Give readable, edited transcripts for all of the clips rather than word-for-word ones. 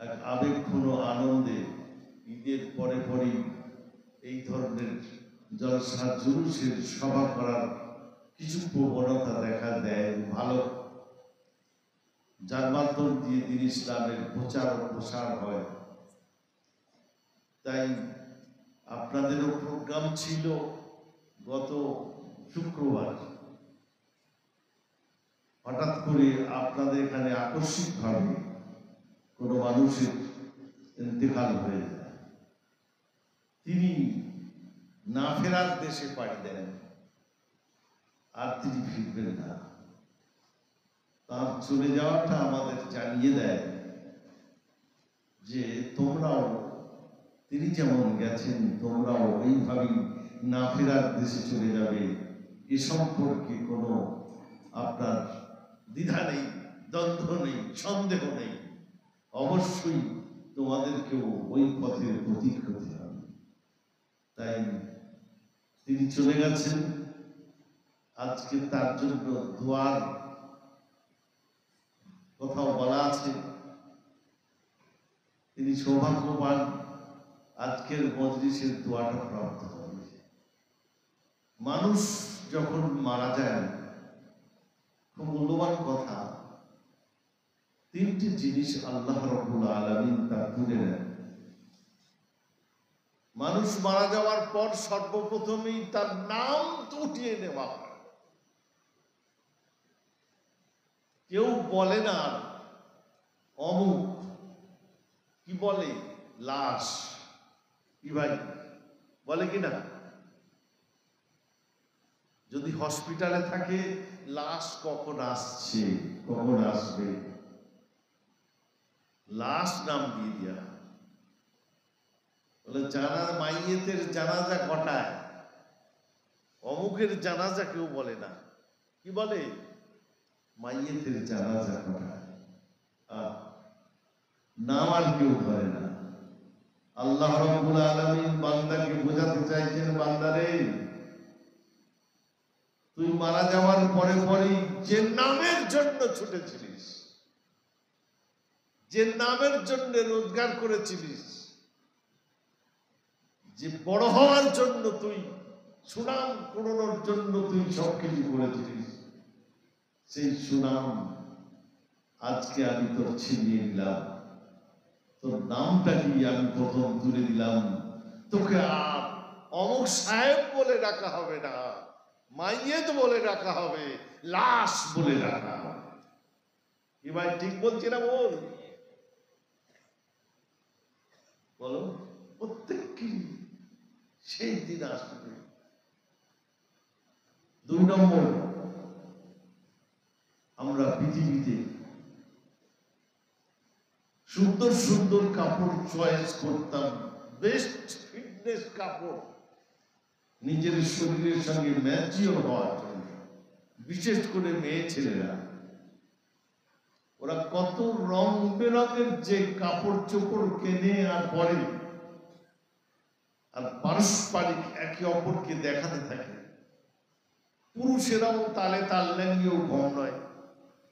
এক আবেগঘন আনন্দে ঈদের পরে পরেই এই ধরনের জলসা জুলুসের সভা করার কিছু প্রবণতা দেখা দেয় ভালো, যার মাধ্যম দিয়ে দিন ইসলামের প্রচার ও প্রসার হয়। তাই আপনাদেরও প্রোগ্রাম ছিল গত শুক্রবার, হঠাৎ করে আপনাদের এখানে আকস্মিকভাবে কোনো মানুষের ইন্তেকাল হয়ে যায়, তিনি না ফেরার দেশে পাড়ি দেন, আর তিনি ফিরবেন না। তার চলে যাওয়াটা আমাদের জানিয়ে দেয় যে তোমরাও, তিনি যেমন গেছেন তোমরাও ওইভাবেই না ফেরার দেশে চলে যাবে, এ সম্পর্কে কোনো আপনার দ্বিধা নেই, দ্বন্দ্ব নেই, সন্দেহ নেই। অবশ্যই তোমাদেরকেও ওই পথের প্রতীক হতে হবে। তাই তিনি চলে গেছেন, আজকে তার জন্য দোয়ার কথাও বলা আছে। তিনি সৌভাগ্যবান, আজকের মজলিসের দোয়াটা প্রাপ্ত হবে। মানুষ যখন মারা যায়, খুব মূল্যবান কথা, তিনটি জিনিস আল্লাহ রাব্বুল আলামিন তার তুলে নেন। মানুষ মারা যাওয়ার পর সর্বপ্রথমেই তার নাম উঠিয়ে নেওয়া হয়। কেউ বলে না অমুক, কি বলে লাশ, কি ভাই বলে কি না? যদি হসপিটালে থাকে, লাশ কখন আসছে কখন আসবে, লাশ নাম দিয়ে দেয়া। বলে মাইয়েতের জানাজা কটায়, অমুকের জানাজা কেউ বলে না, কি বলে মাইয়েতের জানাজা কটায়, নাম আর কেউ ধরে না। আল্লাহ রাব্বুল আলামিন বান্দাকে বোঝাতে চাইছেন, বান্দারে তুই মারা যাওয়ার পরে পরেই যে নামের জন্য ছুটেছিলিস, যে নামের জন্য রোজগার করেছিলিস, যে বড় হওয়ার জন্য তুই সুনাম কুড়ানোর জন্য তুই সবকিছু করেছিলিস, সেই সুনাম আজকে আমি তোর ছিনিয়ে নিলাম। তোর নামটা কি আমি প্রথম তুলে দিলাম। তোকে আর অমুক সাহেব বলে ডাকা হবে না, মাইয়েত বলে ডাকা হবে, লাশ বলে ডাকা হবে। কি ভাই ঠিক বলছি না? বলো, প্রত্যেককে সেই দিন আসবে। ২ নম্বর, আমরা পৃথিবীতে সুন্দর সুন্দর কাপড় চয়েস করতাম, বেস্ট ফিটনেস কাপড়, নিজের শরীরের সঙ্গে ম্যাচিওর হওয়ার জন্য। বিশেষ করে মেয়ে ছেলেরা, ওরা কত রং বেরঙের যে কাপড় চোপড় কেনে আর পরে, আর পারস্পরিক একে অপরকে দেখাতে থাকে। পুরুষেরাও তালে তাল লেঙ্গেও কম নয়,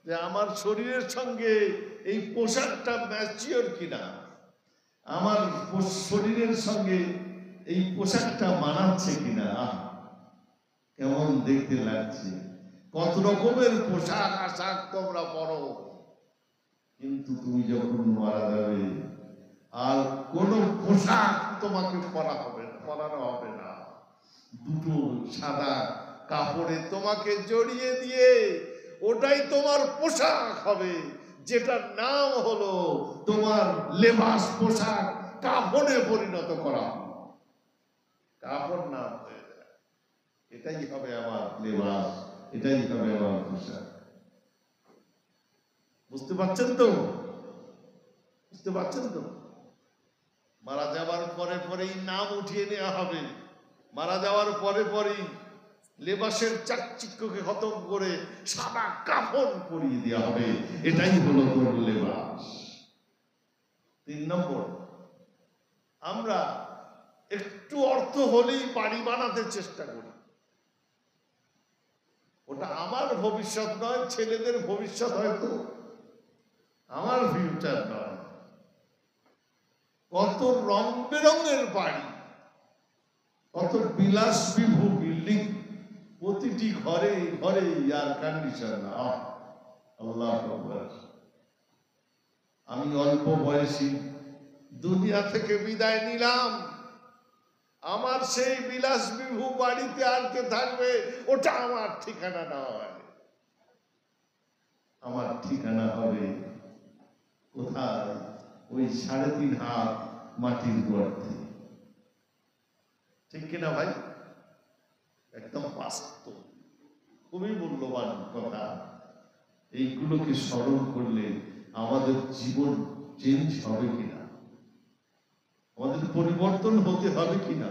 যে আমার শরীরের সঙ্গে এই পোশাকটা ম্যাচিওর কিনা, আমার শরীরের সঙ্গে এই পোশাকটা মানাচ্ছে কিনা, কেমন দেখতে লাগছে। কত রকমের পোশাক আশাক তোমরা পরো, কিন্তু তুমি যখন মারা যাবে আর কোনো পোশাক তোমাকে পরানো হবে না। দুটো সাদা কাপড়ে তোমাকে জড়িয়ে দিয়ে ওটাই তোমার পোশাক হবে, যেটার নাম হলো তোমার লেবাস, পোশাক, কাফনে পরিণত করা। কাপড় নাম হয়ে যায়, এটাই হবে আমার লেবাস, এটাই হবে আমার পোশাক। বুঝতে পারছেন তো? বুঝতে পারছেন তো? মারা যাওয়ার পরে পরেই নাম উঠিয়ে নেওয়া হবে, মারা যাওয়ার পরে পরেই লেবাসের চাকচিক্যকে খতম করে সাদা কাফন পরিয়ে দেওয়া হবে, এটাই হলো তোর লেবাস। ৩ নম্বর, আমরা একটু অর্থ হলেই বাড়ি বানাতে চেষ্টা করি। ওটা আমার ভবিষ্যৎ নয়, ছেলেদের ভবিষ্যৎ, হয়তো আমার ফিউচার নয়। কত রং বেরঙের বাড়ি, কত বিলাসবিহু বিল্ডিং, প্রতিটি ঘরে ঘরে এয়ার কন্ডিশন। আল্লাহ আকবার। আমি অল্প বয়সী দুনিয়া থেকে বিদায় নিলাম, আমার সেই বিলাসবিহু বাড়িতে আর কে থাকবে? ওটা আমার ঠিকানা নয়। আমার ঠিকানা হবে কোথায়? ওই 3.5 হাত মাটির গর্তে। ঠিক কিনা ভাই? একদম বাস্তব, খুবই মূল্যবান কথা। এইগুলোকে স্মরণ করলে আমাদের জীবন চেঞ্জ হবে কিনা, আমাদের পরিবর্তন হতে হবে কিনা।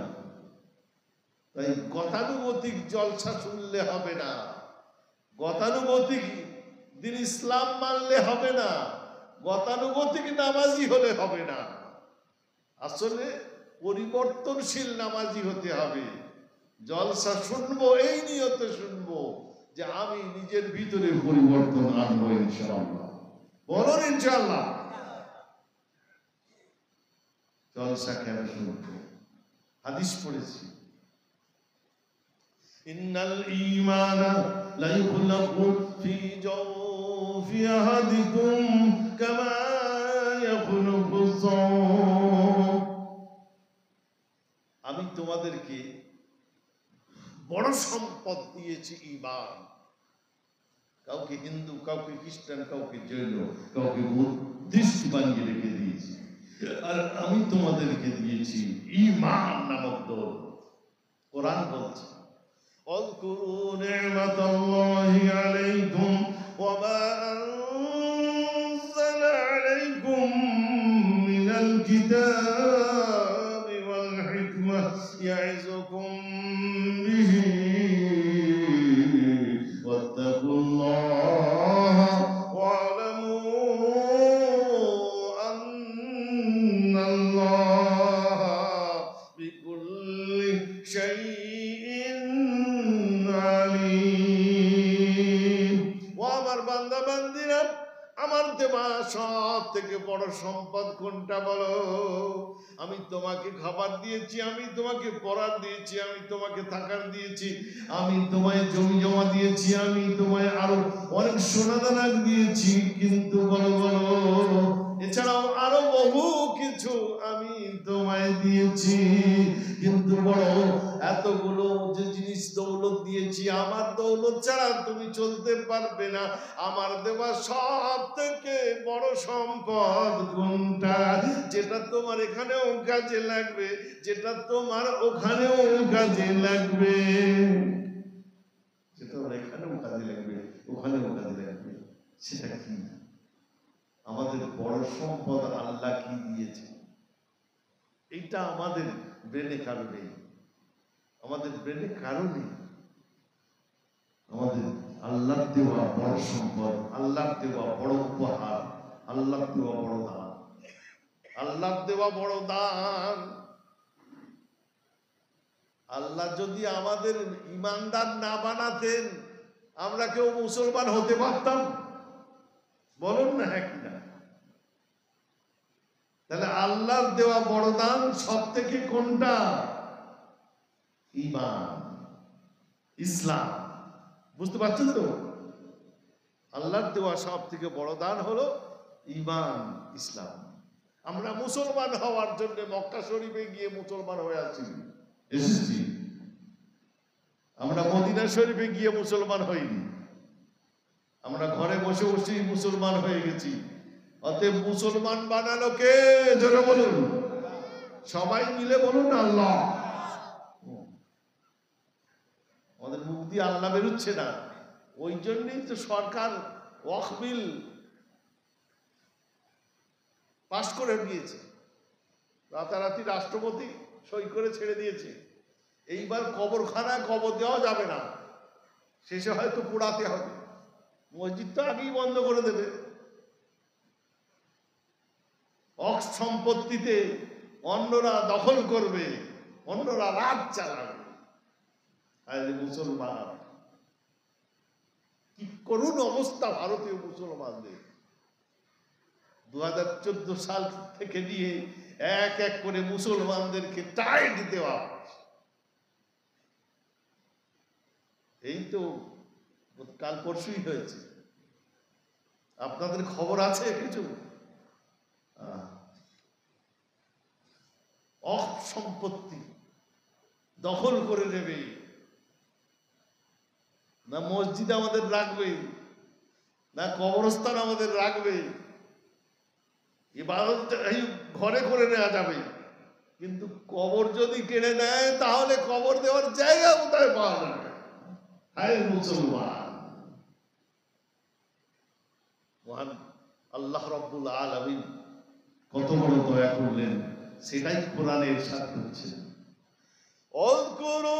তাই গতানুগতিক জলসা শুনলে হবে না, গতানুগতিক দিন ইসলাম মানলে হবে না, গতানুগতিক নামাজি হলে হবে না। আসলে পরিবর্তনশীল নামাজি হতে হবে। জলসা শুনবো এই নিয়তে শুনবো যে আমি নিজের ভিতরে পরিবর্তন আনবো ইনশাআল্লাহ। বলুন ইনশাআল্লাহ। জলসা কেন শুনবো? হাদিস পড়েছি, ইন্নাল ঈমানা লা ইখলাকু ফি জাওফি আহাদিকুম কামা ইয়াখলুকু যাওব। আমি তোমাদেরকে বড় সম্পদ দিয়েছি ঈমান। কাউকে হিন্দু, কাউকে খ্রিস্টান, কাউকে জৈন, কাউকে বুদ্ধিস্ট বানিয়ে রেখে দিয়েছি, আর আমি তোমাদেরকে দিয়েছি ঈমান নামক দৌলত। কোরআন বলছে, اذكروا نعمة الله عليكم وما أنزل عليكم من الكتاب والحكمة يعظكم به واتقوا الله واعلموا أن الله بكل شيء আমার দেওয়া সব থেকে বড় সম্পদ কোনটা বলো? আমি তোমাকে খাবার দিয়েছি, আমি তোমাকে পরার দিয়েছি, আমি তোমাকে থাকার দিয়েছি, আমি তোমায় জমি জমা দিয়েছি, আমি তোমায় আরো অনেক সোনা দানা দিয়েছি, কিন্তু বলো বলো এছাড়াও আরো বহু কিছু আমি তোমায় দিয়েছি, কিন্তু বড় এতগুলো যে জিনিস দৌলত দিয়েছি, আমার দৌলত ছাড়া তুমি চলতে পারবে না। আমার দেওয়া সব থেকে বড় সম্পদ কোনটা? যেটা তোমার এখানেও কাজে লাগবে, যেটা তোমার ওখানেও কাজে লাগবে, যেটা তোমার এখানেও কাজে লাগবে, ওখানেও কাজে লাগবে। সেটা কি? আমাদের বড় সম্পদ আল্লাহ কি দিয়েছে, এইটা আমাদের ব্রেনে কারো নেই, আমাদের ব্রেনে কারো নেই। আমাদের আল্লাহর দেওয়া বড় সম্পদ, আল্লাহর দেওয়া বড় উপহার, আল্লাহর দেওয়া বড় দান, আল্লাহর দেওয়া বড় দান। আল্লাহ যদি আমাদের ইমানদার না বানাতেন, আমরা কেউ মুসলমান হতে পারতাম? বলুন না, হ্যাঁ কিনা? তাহলে আল্লাহর দেওয়া বড় দান সব থেকে কোনটা? ঈমান, ইসলাম। বুঝতে পারছেন তো? আল্লাহর দেওয়া সব থেকে বড় দান হলো ঈমান, ইসলাম। আমরা মুসলমান হওয়ার জন্য মক্কা শরীফে গিয়ে মুসলমান হয়ে এসেছি, আমরা মদিনা শরীফে গিয়ে মুসলমান হইনি, আমরা ঘরে বসে বসেই মুসলমান হয়ে গেছি। অতএব মুসলমান বানালো কে? জোরে বলুন, সবাই মিলে বলুন আল্লাহ। আমাদের মুখ দিয়ে আল্লাহ বেরোচ্ছে না, ওই জন্যই তো সরকার ওয়াকফ বিল পাস করে দিয়েছে, রাতারাতি রাষ্ট্রপতি সই করে ছেড়ে দিয়েছে। এইবার কবরখানায় কবর দেওয়া যাবে না, শেষে হয়তো পোড়াতে হবে, মসজিদ তো আগেই বন্ধ করে দেবে। অক্স সম্পত্তিতে অন্যরা দখল করবে, অন্যরা রাজ চালাবে। মুসলমান, কি করুণ অবস্থা ভারতীয় মুসলমানদের। 2014 সাল থেকে নিয়ে এক এক করে মুসলমানদেরকে টাইট দেওয়া। এই তো কাল পরশুই হয়েছে, আপনাদের খবর আছে কিছু? সম্পত্তি দখল করে নেবে, না মসজিদ আমাদের রাখবে, না কবরস্থান আমাদের রাখবে, ইবাদত ঘরে করে নেওয়া যাবে, কিন্তু কবর যদি কেড়ে নেয় তাহলে কবর দেওয়ার জায়গা কোথায় পাওয়া যাবে? হায় মুসলমান! মহান আল্লাহ রাব্বুল আলামিন কত বড় দয়া করলেন, সেটাই কোরআনে ইরশাদ করছে। আযকুরু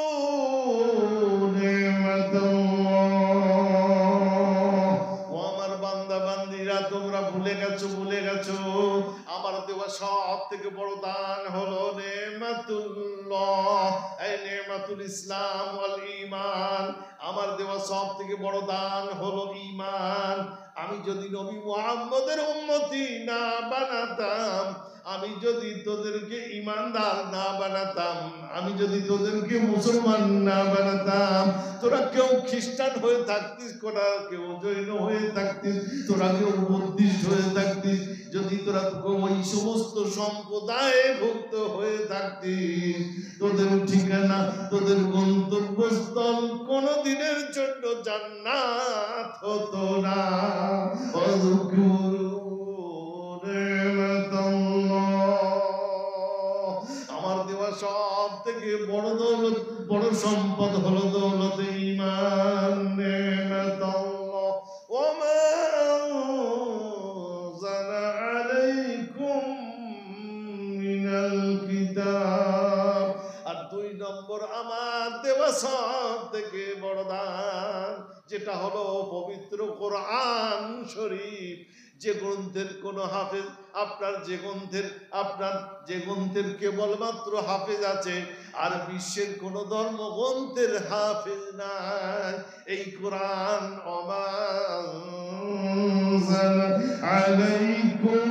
নি'মাতাল্লাহ, ও আমার বান্দা বান্দীরা, তোমরা ভুলে গেছো আমার দেওয়া সব থেকে বড় দান হলো নেমাতুল্লাহ, এই নেমাতুল ইসলাম ওয়াল ঈমান। আমার দেওয়া সব থেকে বড় দান হলো ঈমান। আমি যদি নবী মুহাম্মদের উম্মতি না বানাতাম, আমি যদি তোদেরকে ঈমানদার না বানাতাম, আমি যদি তোদেরকে মুসলমান না বানাতাম, তোরা কেউ খ্রিস্টান হয়ে থাকতিস, কেউ জৈন হয়ে থাকতিস, তোরা কেউ বুদ্ধিস্ট হয়ে থাকতিস, যদি তোরা ওই সমস্ত সম্প্রদায়ে ভুক্ত হয়ে থাকতিস, তোদের ঠিকানা, তোদের গন্তব্যস্থল কোনদিনের জন্য জান্নাত হতো না। আমার দেওয়া সব থেকে বড় দৌলত, বড় সম্পদ হলো দৌলত ঈমান। নেমাতুল্লাহ ওয়া আনজালা আলাইকুম মিনাল কিতাব। আর 2 নম্বর আমার দেওয়া সব থেকে বড় দান, যেটা হলো পবিত্র কোরআন শরীফ। যে গ্রন্থের কোন হাফেজ, আপনার যে গ্রন্থের কেবলমাত্র হাফেজ আছে, আর বিশ্বের কোন ধর্মগ্রন্থের হাফেজ নাই, এই কোরআন। আলাইকুম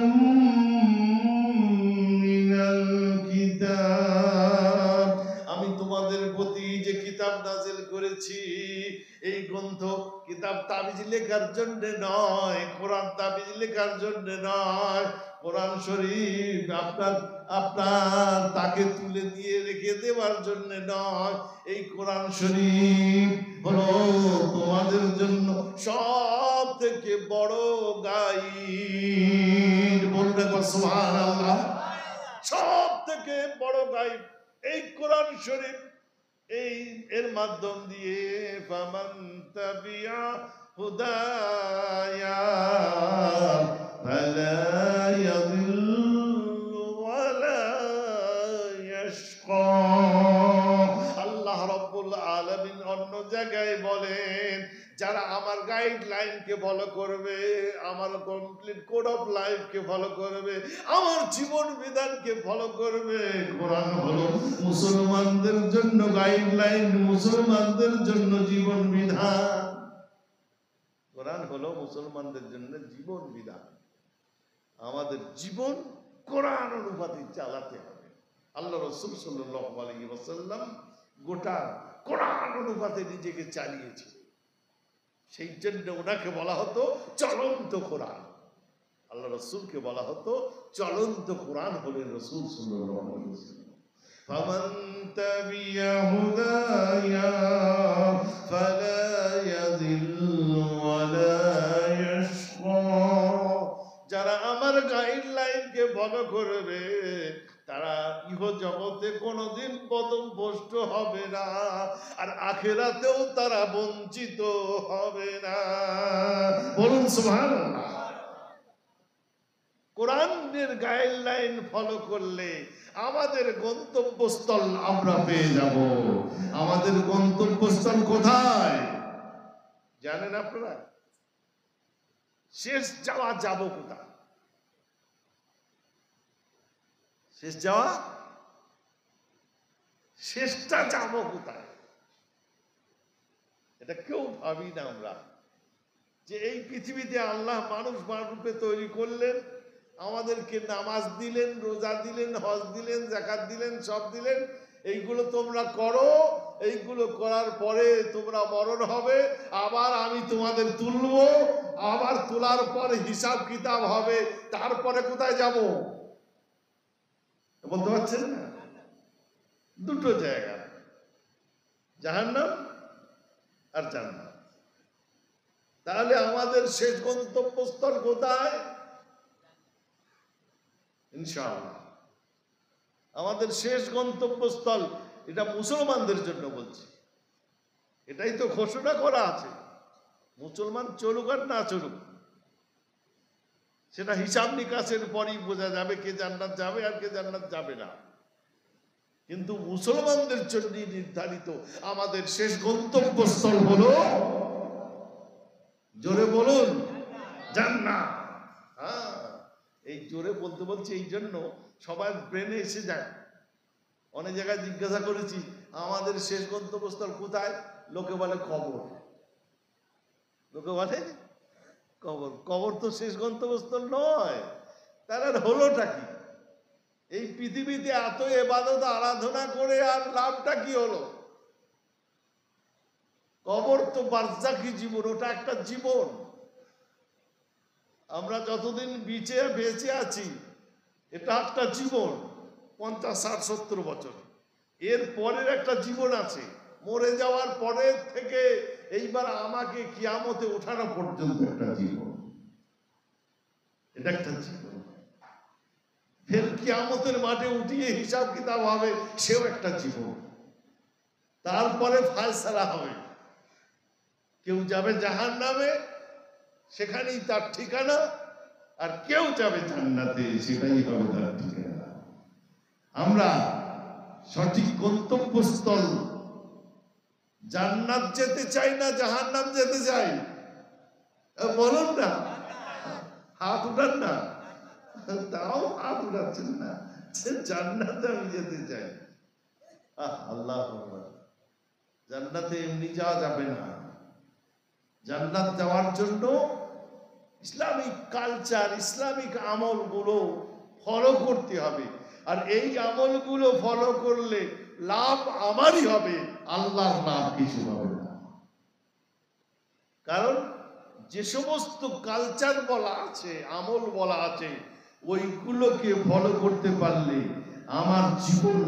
মিনাল কিতাব, আমি তোমাদের প্রতি যে কিতাব নাযিল করেছি, এই গ্রন্থ কিতাব তাবিজ লেখার জন্য নয়, কোরআন তাবিজ লেখার জন্য নয়, কোরআন শরীফ আপনার তাকে তুলে দিয়ে রেখে দেওয়ার জন্য নয়, এই কোরআন শরীফ হলো তোমাদের জন্য সব থেকে বড় গাইড। বলতে সুবহানাল্লাহ! সব থেকে বড় গাইড এই কোরআন শরীফ। এর মাধ্যম দিয়ে ফামান তাবিয়া হুদায়া ফালা ইয়াযিল্লু ওয়ালা ইয়াশকা। আল্লাহ রাব্বুল আলামিন অন্য জায়গায় বলেন, যারা আমার গাইডলাইনকে ফলো করবে, আমার কমপ্লিট কোড অফ লাইফকে ফলো করবে, আমার জীবন বিধানকে ফলো করবে। কোরআন হলো মুসলমানদের জন্য গাইডলাইন, মুসলমানদের জন্য জীবন বিধান। কোরআন হলো মুসলমানদের জন্য জীবন বিধান। আমাদের জীবন কোরআন অনুপাতে চালাতে হবে। আল্লাহ রাসূল সাল্লাল্লাহু আলাইহি ওয়াসাল্লাম গোটা কোরআন অনুপাতে নিজেকে চালিয়েছিলেন। সেই জন্য ওনাকে বলা হতো চলন্ত কোরআন। আল্লাহ রাসূলকে বলা হতো চলন্ত কোরআন হলেন রাসূল সাল্লাল্লাহু আলাইহি ওয়াসাল্লাম। ফামান তাবিয়া হুদায়া ফালা ইয়াযিল্লু ওয়ালা ইয়াশকা। যারা আমার গাইডলাইনকে ফলো করবে, তারা ইহ জগতে কোনোদিন পদভ্রষ্ট হবে না, আর আখিরাতেও তারা বঞ্চিত হবে না। বলুন সুবহানাল্লাহ! কোরআনের গাইডলাইন ফলো করলে আমাদের গন্তব্যস্থল আমরা পেয়ে যাব। আমাদের গন্তব্যস্থল কোথায় জানেন আপনারা? শেষ যাব কোথায়? শেষটা যাব কোথায়? এটা কেউ ভাবি না আমরা, যে এই পৃথিবীতে আল্লাহ মানুষ রূপে তৈরি করলেন, আমাদেরকে নামাজ দিলেন, রোজা দিলেন, হজ দিলেন, যাকাত দিলেন, সব দিলেন। এইগুলো তোমরা করো, এইগুলো করার পরে তোমরা মরণ হবে, আবার আমি তোমাদের তুলবো, আবার তোলার পরে হিসাব কিতাব হবে, তারপরে কোথায় যাব বলতে পারছেন না? দুটো জায়গা, জাহান্নাম আর জান্নাত। তাহলে আমাদের শেষ গন্তব্যস্থল কোথায়? ইনশাআল্লাহ আমাদের শেষ গন্তব্যস্থল, এটা মুসলমানদের জন্য বলছি, এটাই তো ঘোষণা করা আছে। মুসলমান চলুক আর না চলুক, সেটা হিসাব নিকাশের পরই বোঝা যাবে কে জান্নাত যাবে আর কে জান্নাত যাবে না। কিন্তু মুসলমানদের জন্য নির্ধারিত আমাদের শেষ গন্তব্যস্থল হলো, জোরে বলুন, জান্নাত। হ্যাঁ, এই জোরে বলতে বলছি এই জন্য সবার ব্রেনে এসে যায়। অনেক জায়গায় জিজ্ঞাসা করেছি আমাদের শেষ গন্তব্যস্থল কোথায়, লোকে বলে কবর। লোকে বলে কবর। কবর তো শেষ গন্তব্যস্থল নয়। তার হলোটা কি? এই পৃথিবীতে এত ইবাদত আরাধনা করে আর লাভটা কি হলো? কবর তো বারজাখী জীবন, ওটা একটা জীবন। আমরা যতদিন বেঁচে আছি এটা একটা জীবন, 50, 60, 70 বছর। এর পরের একটা জীবন আছে, মরে যাওয়ার পরের থেকে এইবার আমাকে কিয়ামতে ওঠানো পর্যন্ত একটা জীবন, এটা একটা জীবন। ফের কিয়ামতের মাঠে উঠিয়ে হিসাব কিতাব হবে, সেও একটা জীবন। তারপরে ফায়সালা হবে, কেউ যাবে জাহান্নামে, সেখানেই তার ঠিকানা, আর কেউ যাবে জান্নাতে, সেটাই হবে তার ঠিকানা। আমরা সঠিক গন্তব্যস্থল জান্নাত যেতে চাই না জাহান্নাম যেতে চাই? বলুন না, হাত উঠান না। তাও হাত উঠাচ্ছেন না, জান্নাতে আমি যেতে চাই। আল্লাহ, জান্নাতে এমনি যাওয়া যাবে না। জান্নাত যাওয়ার জন্য ইসলামিক কালচার, ইসলামিক আমলগুলো ফলো করতে হবে। আর এই আমলগুলো ফলো করলে লাভ আমারই হবে, আল্লাহর লাভ কিছু হবে না। কারণ যে সমস্ত কালচার বলা আছে, আমল বলা আছে, ওইগুলোকে ফলো করতে পারলে আমার জীবন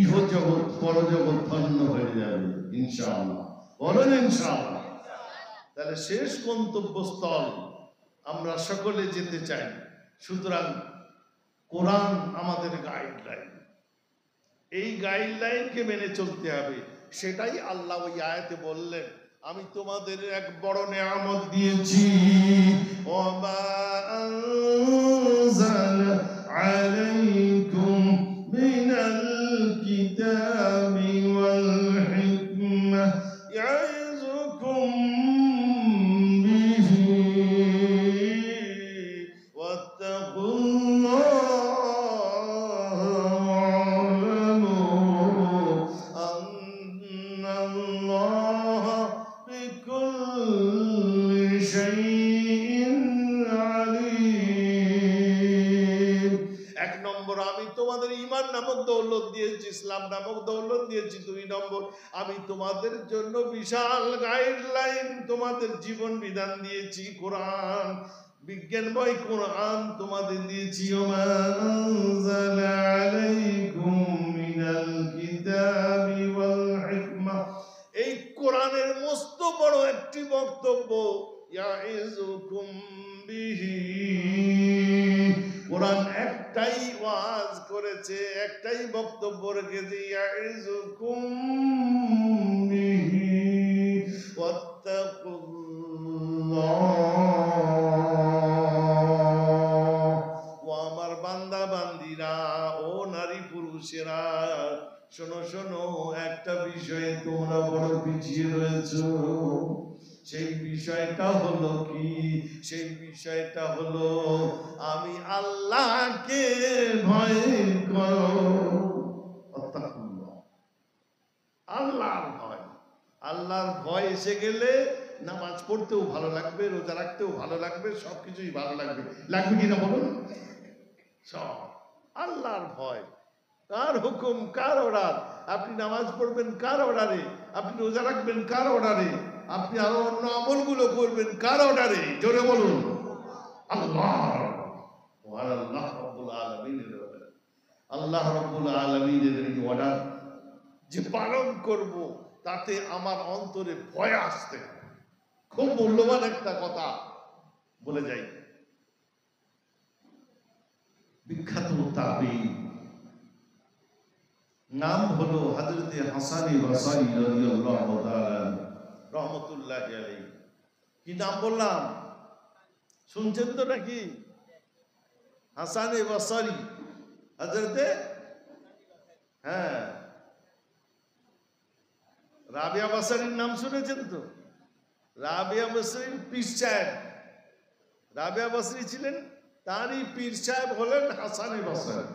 ইহজগৎ পরজগৎ ধন্য হয়ে যাবে ইনশাআল্লাহ। বলেন ইনশাআল্লাহ। তাহলে শেষ গন্তব্যস্থল আমরা সকলে যেতে চাই। সুতরাং কোরআন আমাদের গাইডলাইন, এই গাইডলাইনকে মেনে চলতে হবে। সেটাই আল্লাহ ওই আয়াতে বললেন, আমি তোমাদের এক বড় নেয়ামত দিয়েছি, ওমা আনজালা আলাইকুম মিনাল কিতাবি ওয়াল হিকমাহ ইয়াইযুকুম বিহি ওয়াত্তাকুল্লাহ ওয়া'লামু আন্নাল্লাহা বিকুল্লি শাইইন আলীম। এক নম্বর, আমি তোমাদের ঈমান নামক দৌলত দিয়েছি, ইসলাম নামক দৌলত দিয়েছি। 2 নম্বর, আমি তোমাদের জন্য বিশাল গাইডলাইন, তোমাদের জীবন বিধান দিয়েছি, কোরআন, বিজ্ঞানময় কোরআন তোমাদের দিয়েছি। ওমা আনজালা আলাইকুম মিনাল কিতাবি ওয়াল হিকমাহ, এই কোরআনের মস্ত বড় একটি বক্তব্য, ইয়াইযুকুম বিহি। কোরআন একটাই ওয়াজ করেছে, একটাই বক্তব্য রেখেছে, ইয়াইযুকুম বিহি ওয়াত্তাকুল্লাহ। ও আমার বান্দা বান্দিরা, ও নারী পুরুষেরা, শোনো শোনো, একটা বিষয়ে তোমরা বড় পিছিয়ে রয়েছো। সেই বিষয়টা হলো কি? সেই বিষয়টা হলো আমি আল্লাহকে ভয় করো। আল্লাহর ভয়, আল্লাহর ভয় এসে গেলে নামাজ পড়তেও ভালো লাগবে, রোজা রাখতেও ভালো লাগবে, সবকিছুই ভালো লাগবে। লাগবে কিনা বলুন? সব আল্লাহর ভয়। কার হুকুম, কার অর্ডার? আপনি নামাজ পড়বেন কার অর্ডারে? আপনি রোজা রাখবেন কার অর্ডারে? আপনি আরো অন্য আমলগুলো করবেন কার অর্ডারে? জোরে বলুন আল্লাহ। আল্লাহ রাব্বুল আলামিনের অর্ডার। আল্লাহ রাব্বুল আলামিনের এই অর্ডার যে পালন করব, তাতে আমার অন্তরে ভয় আসতে। খুব মূল্যবান একটা কথা বলে যাই। বিখ্যাত তাবেঈ নাম হলো হযরতে হাসান বসরি রাদিয়াল্লাহু তাআলা রাহমাতুল্লাহি আলাইহি। কি নাম বললাম? শুনছেন তো নাকি? হাসান বসরি, হযরতে, হ্যাঁ, রাবিয়া বসরির নাম শুনেছেন তো? রাবিয়া বসরির পীর সাহেব, রাবিয়া বসরি ছিলেন, তারই পীর সাহেব হলেন হাসান বসরি।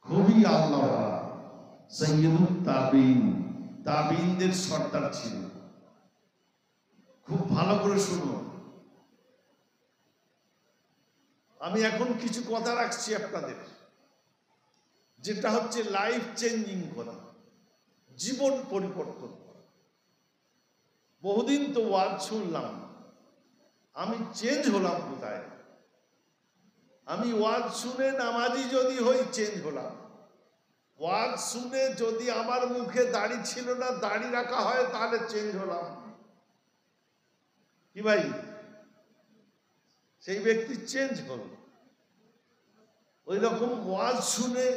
খুবই আল্লাহ সৈয়দুত তাবিঈন, তাবিঈনদের সর্দার ছিলেন। খুব ভালো করে শুনুন। আমি এখন কিছু কথা রাখছি আপনাদের, যেটা হচ্ছে লাইফ চেঞ্জিং কথা, জীবন পরিবর্তন। বহুদিন তো ওয়াজ শুনলাম, আমি চেঞ্জ হলাম কোথায়? আমি ওয়াজ শুনে নামাজি যদি হই, চেঞ্জ হলাম। ওয়াজ শুনে যদি আমার মুখে দাড়ি ছিল না, দাড়ি রাখা হয়, তাহলে চেঞ্জ হলাম। কি ভাই? সেই ব্যক্তি চেঞ্জ হল। ওই রকম ওয়াজ শুনে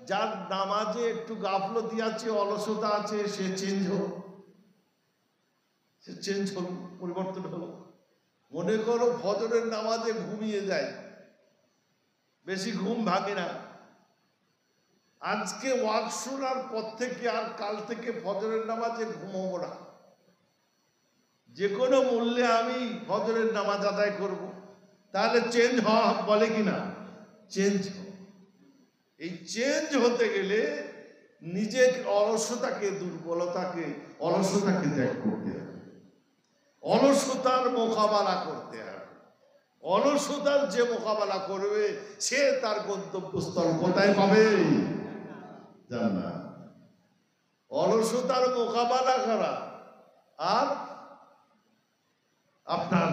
যার নামাজে একটু গাফলতি আছে, অলসতা আছে, সে চেঞ্জ হল, সে চেঞ্জ হল, পরিবর্তন হলো। মনে করো ফজরের নামাজে ঘুমিয়ে যায়, বেশি ঘুম ভাঙে না, আজকে ওয়াজ শোনার পর থেকে আর কাল থেকে ফজরের নামাজে ঘুমাবো না, যে কোনো মূল্যে আমি ফজরের নামাজ আদায় করব, তাহলে চেঞ্জ হওয়া বলে কিনা? চেঞ্জ। এই চেঞ্জ হতে গেলে নিজের অলসতাকে, দুর্বলতাকে, অলসতাকে ত্যাগ করতে হবে, অলসতার মোকাবেলা করতে হবে। অলসতার যে মোকাবেলা করবে, সে তার গন্তব্যস্থল কোথায় পাবে? জান্নাত। অলসতার মোকাবেলা করা আর আপনার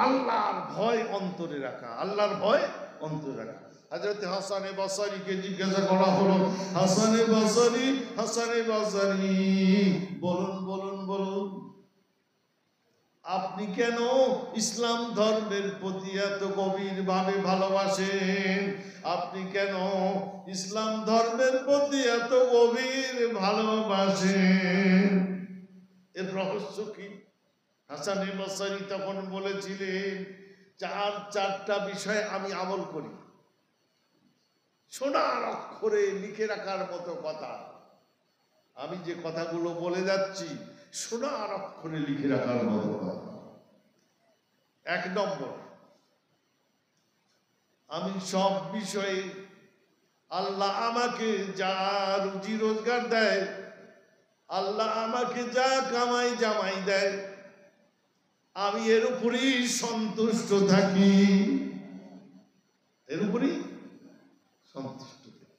আল্লাহর ভয় অন্তরে রাখা, আল্লাহর ভয় অন্তরে রাখা। হযরত হাসান বসরিকে জিজ্ঞাসা করা হলো, হাসান বসরি, হাসান বসরি, বলুন বলুন বলুন, আপনি কেন ইসলাম ধর্মের প্রতি এত গভীর ভাবে ভালোবাসেন? আপনি কেন ইসলাম ধর্মের প্রতি এত গভীর ভালোবাসেন? এর রহস্য কি? হাসান বসরি তখন বলেছিলেন, চারটা বিষয় আমি আমল করি। সোনার অক্ষরে লিখে রাখার মতো কথা। আমি যে কথাগুলো বলে যাচ্ছি, সোনার অক্ষরে লিখে রাখার মতো কথা। 1 নম্বর, আমি সব বিষয়ে আল্লাহ আমাকে যা রুজি রোজগার দেয়, আল্লাহ আমাকে যা কামাই জামাই দেয়, আমি এর উপরই সন্তুষ্ট থাকি, এর উপরই সন্তুষ্ট থাকি।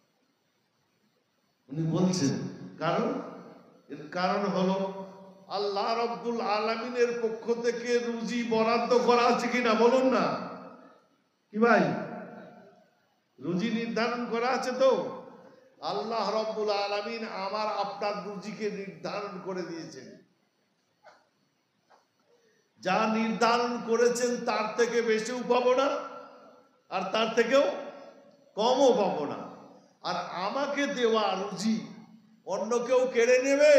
উনি বলছেন কারণ, এর কারণ হলো আল্লাহ রাব্বুল আলামিনের পক্ষ থেকে রুজি বরাদ্দ করা আছে কিনা? বলুন না কি ভাই? রুজি নির্ধারণ করা আছে তো? আল্লাহ রাব্বুল আলামিন আমার আপনার রুজিকে নির্ধারণ করে দিয়েছেন। যা নির্ধারণ করেছেন তার থেকে বেশিও পাবো না, আর তার থেকেও কমও পাবো না। আর আমাকে দেওয়া রুজি অন্য কেউ কেড়ে নেবে?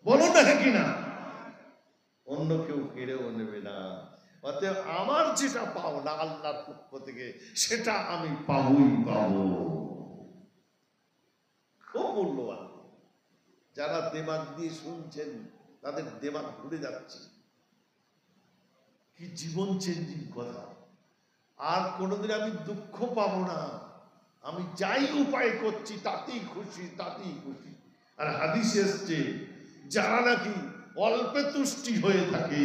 বলুন না কিনা? অন্য কেউ কেড়েও নেবে না। অতএব আমার যেটা পাওনা আল্লাহর পক্ষ থেকে, সেটা আমি পাবই পাবো। খুব মূল্যবান। যারা দিমাগ দিয়ে শুনছেন, তাদের দিমাগ ঘুরে যাচ্ছে। কি জীবন চেঞ্জিং কথা। আর কোনোদিন আমি দুঃখ পাবো না, আমি যাই উপায় করছি তাতেই খুশি, তাতেই খুশি। আর হাদিসে এসেছে, যারা নাকি অল্পে তুষ্টি হয়ে থাকে,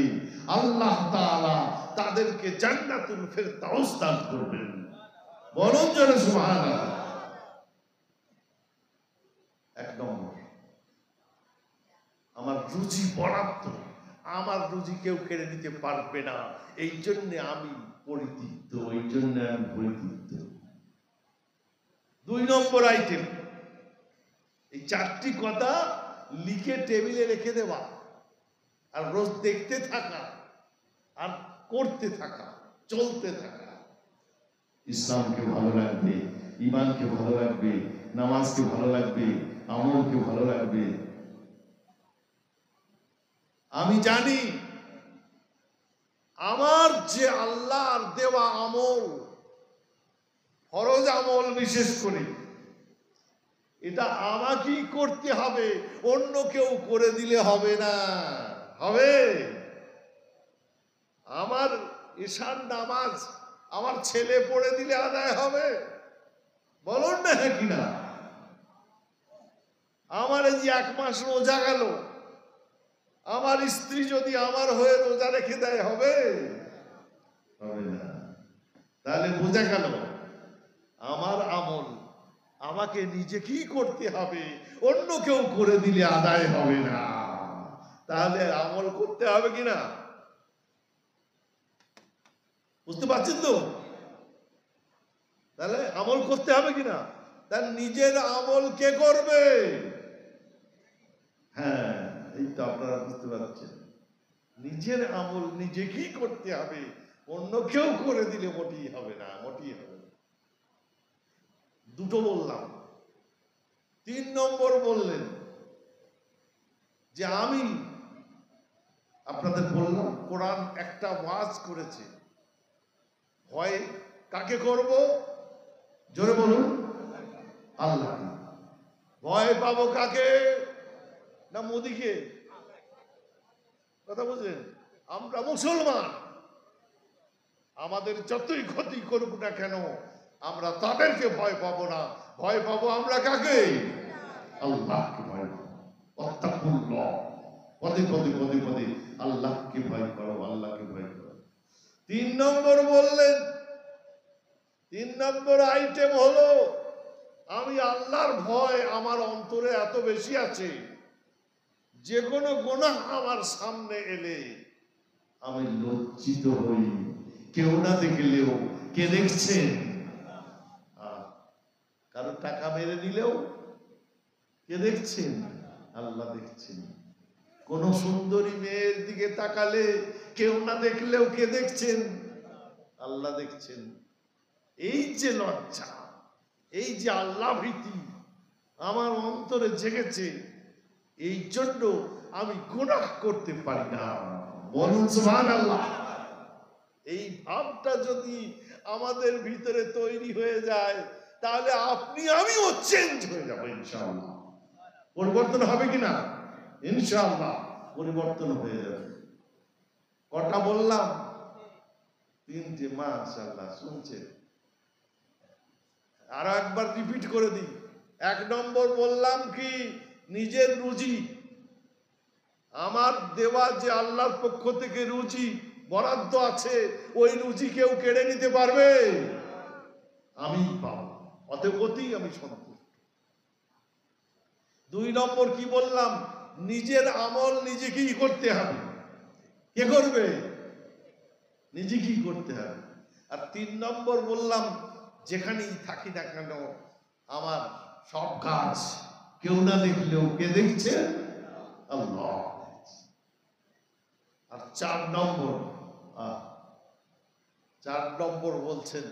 আল্লাহ তাআলা তাদেরকে জান্নাতুল ফেরদাউস দান করবেন। বলুন জোরে সুবহানাল্লাহ। এক নম্বর, আমার রুজি বরাদ্দ, আমার রুজি কেউ কেড়ে নিতে পারবে না, এই জন্য আমি পরিতৃপ্ত, এই জন্য আমি পরিতৃপ্ত। দুই নম্বর আইটেম, এই চারটি কথা লিখে টেবিলে রেখে দেওয়া আর রোজ দেখতে থাকা আর করতে থাকা, চলতে থাকা। ইসলামকে ভালো লাগবে, ইমানকে ভালো লাগবে, নামাজকে ভালো লাগবে, আমলকে ভালো লাগবে। আমি জানি আমার যে আল্লাহর দেওয়া আমল, ফরজ আমল বিশেষ করে, এটা আমাকেই করতে হবে, অন্য কেউ করে দিলে হবে না। হবে? আমার ঈশান নামাজ আমার ছেলে পড়ে দিলে আদায় হবে? বলুন না হ্যাঁ কিনা? আমার এই যে 1 মাস রোজা গেল, আমার স্ত্রী যদি আমার হয়ে রোজা রেখে দেয় হবে? হবে না। তাহলে বোঝা গেল আমার আমল আমাকে নিজেকেই করতে হবে, অন্য কেউ করে দিলে আদায় হবে না। তাহলে আমল করতে হবে কিনা? বুঝতে পারছেন তো? তাহলে আমল করতে হবে কিনা? তার নিজের আমল কে করবে? হ্যাঁ, এই তো আপনারা বুঝতে পারছেন, নিজের আমল নিজেকেই করতে হবে, অন্য কেউ করে দিলে মোটেই হবে না, মোটেই হবে না। দুটো বললাম। 3 নম্বর বললেন যে আমি আপনাদের বললাম কোরআন একটা ওয়াজ করেছে, ভয় কাকে করব? জোরে বলুন, আল্লাহ। ভয় পাবো কাকে? না মোদিকে? কথা বুঝলেন? আমরা মুসলমান, আমাদের যতই ক্ষতি করুক না কেন আমরা তাদেরকে ভয় পাবো না, ভয় পাবো আমরা কাকে? আল্লাহকে ভয় পাবো। ওয়াত্তাকুল্লাহ, পদে পদে পদে পদে আল্লাহকে ভয় করো, আল্লাহকে ভয় করো। 3 নম্বর বললেন, 3 নম্বর আইটেম হলো আমি আল্লাহর ভয় আমার অন্তরে এত বেশি আছে, যে কোনো গুনাহ আমার সামনে এলে আমি লজ্জিত হই, কেউ না দেখলেও। কে দেখছেন? কারো টাকা মেরে দিলেও কে দেখছেন? আল্লাহ দেখছেন। কোন সুন্দরী মেয়ের দিকে তাকালে কেউ না দেখলেও কে দেখছেন? আল্লাহ দেখছেন। এই যে লজ্জা, এই যে আল্লাহ ভীতি আমার অন্তরে জেগেছে, এই জন্য আমি গুনাহ করতে পারি না। বলুন সুবহানাল্লাহ। এই ভাবটা যদি আমাদের ভিতরে তৈরি হয়ে যায়, তাহলে আপনি আমিও চেঞ্জ হয়ে যাবো ইনশাআল্লাহ। পরিবর্তন হবে কিনা? ইনশাআল্লাহ পরিবর্তন হয়ে যাবে। কটা বললাম? 3টে। মাশাআল্লাহ, শুনছেন? আরো একবার রিপিট করে দিই। 1 নম্বর বললাম কি? নিজের রুজি, আমার দেওয়া যে আল্লাহর পক্ষ থেকে রুজি বরাদ্দ আছে, ওই রুজি কেউ কেড়ে নিতে পারবে? আমি পাবো, অতএবই আমি সন্তুষ্ট। 2 নম্বর কি বললাম? নিজের আমল নিজেকেই করতে হবে। কে করবে? নিজেকেই করতে হবে। আর 3 নম্বর বললাম যেখানেই থাকি না কেন আমার সব কাজ কেউ না দেখলেও কে দেখছে? আল্লাহ। আর 4 নম্বর বলছেন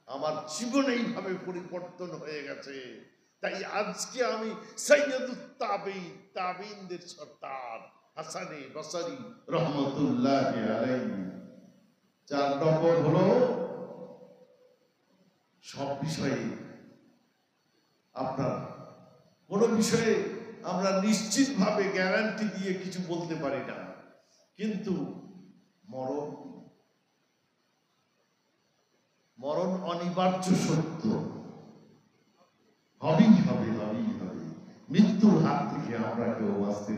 আমার জীবন এইভাবে পরিবর্তন হয়ে গেছে, তাই আজকে আমি সাইয়্যিদুত তাবিঈনদের সর্দার হাসানে বসরি রহমাতুল্লাহি আলাইহি। 4 নম্বর হলো সব বিষয়ে আপনার কোন বিষয়ে আমরা নিশ্চিতভাবে গ্যারান্টি দিয়ে কিছু বলতে পারি না, কিন্তু মরণ অনিবার্য সত্য, হবেই হবে, হবেই হবে। মৃত্যুর হাত থেকে আমরা কেউ বাঁচতে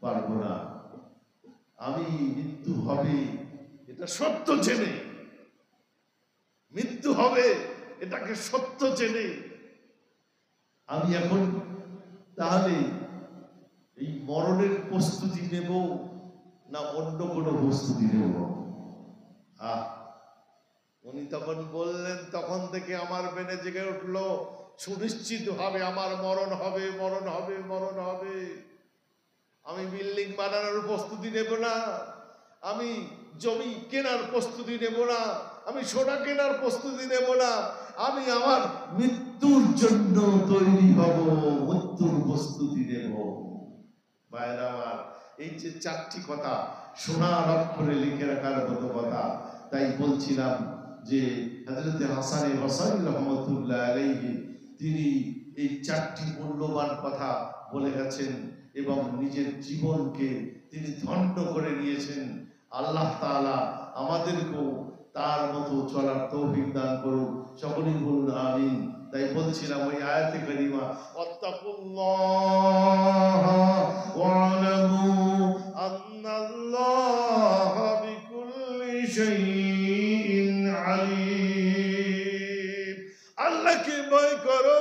পারবো না। আমি মৃত্যু হবে এটা সত্য জেনে মৃত্যু হবে এটাকে সত্য জেনে আমি এখন তাহলে এই মরণের প্রস্তুতি নেব না অন্য কোনো প্রস্তুতি নেব? উনি তখন বললেন, তখন থেকে আমার বেনে জেগে উঠলো, সুনিশ্চিত ভাবে আমার মরণ হবে, মরণ হবে, মরণ হবে। আমি বিল্ডিং বানানোর প্রস্তুতি নেব না, আমি জমি কেনার প্রস্তুতি নেব না, আমি সোনা কেনার প্রস্তুতি নেব না, আমি আমার মৃত্যুর জন্য তৈরি হব, মৃত্যুর প্রস্তুতি নেব। ভাইরা আমার, এই যে চারটি কথা সোনার অক্ষরে লিখে রাখার মতো কথা। তাই বলছিলাম যে হযরত হাসান বসরি রহমাতুল্লাহ আলাইহি তিনি এই চারটি মূল্যবান কথা বলে গেছেন এবং নিজের জীবনকে তিনি ধন্য করে নিয়েছেন। আল্লাহ তাআলা আমাদেরকেও তার মতো চলার তৌফিক দান করুন, সকলেই বলুন আমিন। তাই বলছিলাম ওই আয়াতে কারিমা, ওয়াত্তাকুল্লাহ ওয়ালামু আন্নাল্লাহা বিকুল্লি শাইইন আলীম। আল্লাহকে ভয় করো।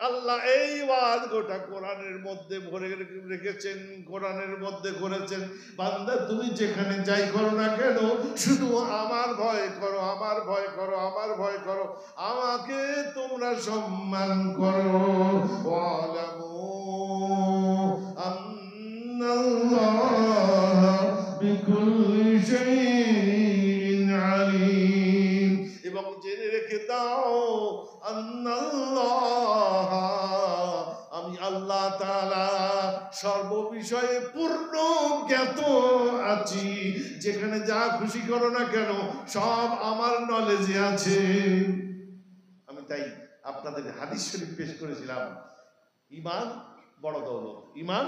আল্লাহ এই ওয়াজ গোটা কোরআনের মধ্যে ভরে রেখেছেন, কোরআনের মধ্যে করেছেন, বান্দা তুমি যেখানে যাই করো না কেন শুধু আমার ভয় করো, আমার ভয় করো, আমার ভয় করো, আমাকে তোমরা সম্মান করো। ওয়ালামু আন্নাল্লাহা বিকুল্লি শাইইন আলীম, এবং জেনে রেখে দাও আন্নাল্লাহ, আমি আল্লাহ তাআলা সর্ববিষয়ে পূর্ণ জ্ঞাত আছি। যেখানে যা খুশি করো না কেন সব আমার নলেজে আছে। আমি তাই আপনাদের হাদিস শরীফ পেশ করেছিলাম, ঈমান বড় দৌলত, ঈমান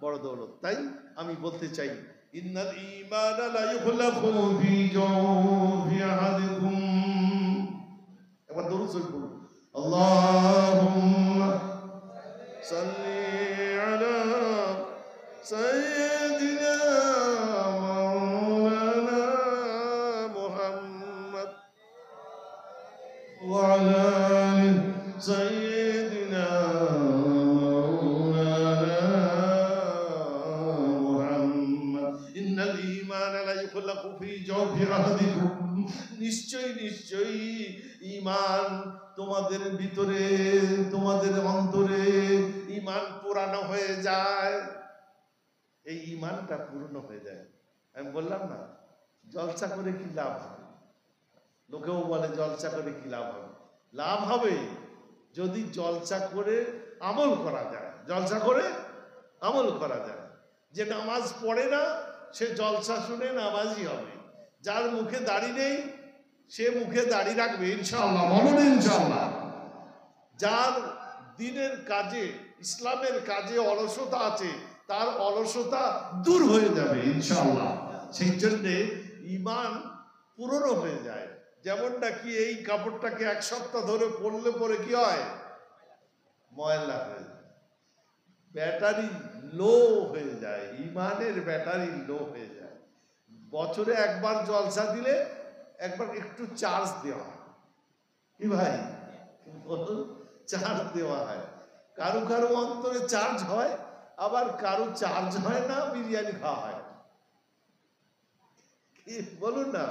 বড় দৌলত। তাই আমি বলতে চাই, ইন্নাল ঈমানা লা ইখলাকু ফি জাওফি আহাদিকুম। একবার দরুদ শরীফ পড়ুন, আল্লাহুম্মা সাল্লি আলা সাইয়্যিদিনা মাওলানা মুহাম্মদ ওয়া আলা আলি সাইয়্যিদিনা মাওলানা মুহাম্মদ। ইন্নাল ঈমানা লা ইখলাকু ফি জাওফি আহাদিকুম, নিশ্চয়ই নিশ্চয়ই ঈমান তোমাদের ভিতরে, তোমাদের অন্তরে ঈমান পুরানো হয়ে যায়। এই ঈমানটা পূর্ণ হয়ে যায়। আমি বললাম না, জলসা করে কি লাভ হবে? লোকেও বলে জলসা করে কি লাভ হবে? লাভ হবে যদি জলসা করে আমল করা যায়। জলসা করে আমল করা যায়। যে নামাজ পড়ে না সে জলসা শুনে নামাজি হবে। যার মুখে দাড়ি নেই সে মুখে দাড়ি রাখবে ইনশাআল্লাহ, বলুন ইনশাআল্লাহ। যার দিনের কাজে, ইসলামের কাজে অলসতা আছে, তার অলসতা দূর হয়ে যাবে ইনশাআল্লাহ। সেই জন্যে ঈমান পূর্ণ হয়ে যায়। যেমন নাকি এই কাপড়টাকে এক সপ্তাহ ধরে পরলে পরে কি হয়? ময়লা হয়ে যায়, ব্যাটারি লো হয়ে যায়, ঈমানের ব্যাটারি লো হয়ে যায়। বছরে একবার জলসা দিলে একবার একটু চার্জ দেওয়া হয়, কি ভাই চার্জ দেওয়া হয়। কারো কারো অন্তরে চার্জ হয়, আবার কারো চার্জ হয় না, বিরিয়ানি খাওয়া হয়। কি বলুন না,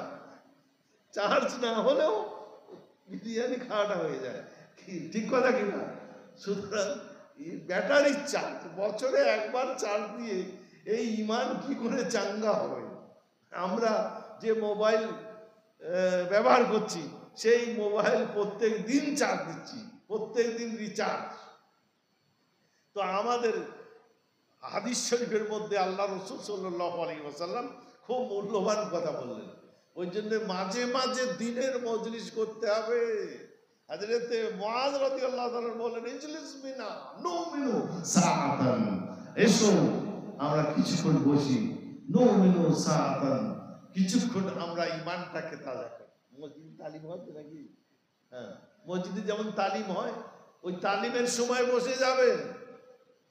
চার্জ না হলেও বিরিয়ানি খাওয়াটা হয়ে যায়, কি ঠিক কথা কিনা? সুতরাং ব্যাটারি চার্জ, বছরে একবার চার্জ দিয়ে এই ঈমান কি করে চাঙ্গা হবে? আমরা যে মোবাইল ব্যবহার করছি সেই মোবাইল প্রত্যেক দিন চার্জ দিচ্ছি, প্রত্যেক দিন রিচার্জ। তো আমাদের হাদিস শরীফের মধ্যে আল্লাহ রাসূল সাল্লাল্লাহু আলাইহি ওয়াসাল্লাম খুব মূল্যবান কথা বললেন। ওই জন্য মাঝে মাঝে দিনের মজলিস করতে হবে। হযরতে মুআয রাদিয়াল্লাহু তাআলা বলেন, ইজলিস বিনা নুমিনু সাআতান, এসো আমরা কিছুক্ষণ বসি, নুমিনু সাআতান, কিছুক্ষণ আমরা ঈমানটাকে তাজা করি। মসজিদে তালিম হয় তো নাকি? হ্যাঁ, মসজিদে যেমন তালিম হয়, ওই তালিমের সময় বসে যাবেন,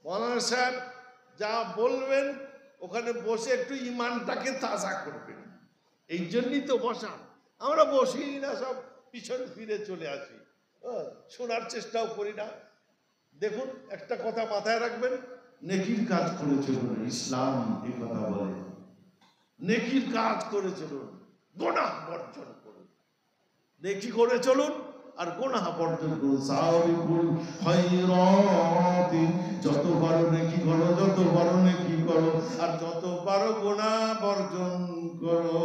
মাওলানা সাহেব যা বলবেন ওখানে বসে একটু ঈমানটাকে তাজা করবেন। এই জন্যই তো বসা। আমরা বসি না, সব পিছন ফিরে চলে আসি, শোনার চেষ্টাও করি না। দেখুন, একটা কথা মাথায় রাখবেন, নেকির কাজ করে চলুন। ইসলাম এই কথা বলে নেকির কাজ করে চলুন, গুনাহ বর্জন করুন। নেকি করে চলুন আর গুনাহ বর্জন করুন। সাবিকুল খায়রাতি, যত পারো নেকি করো, যত পারো নেকি করো, আর যত পারো গুনাহ বর্জন করো।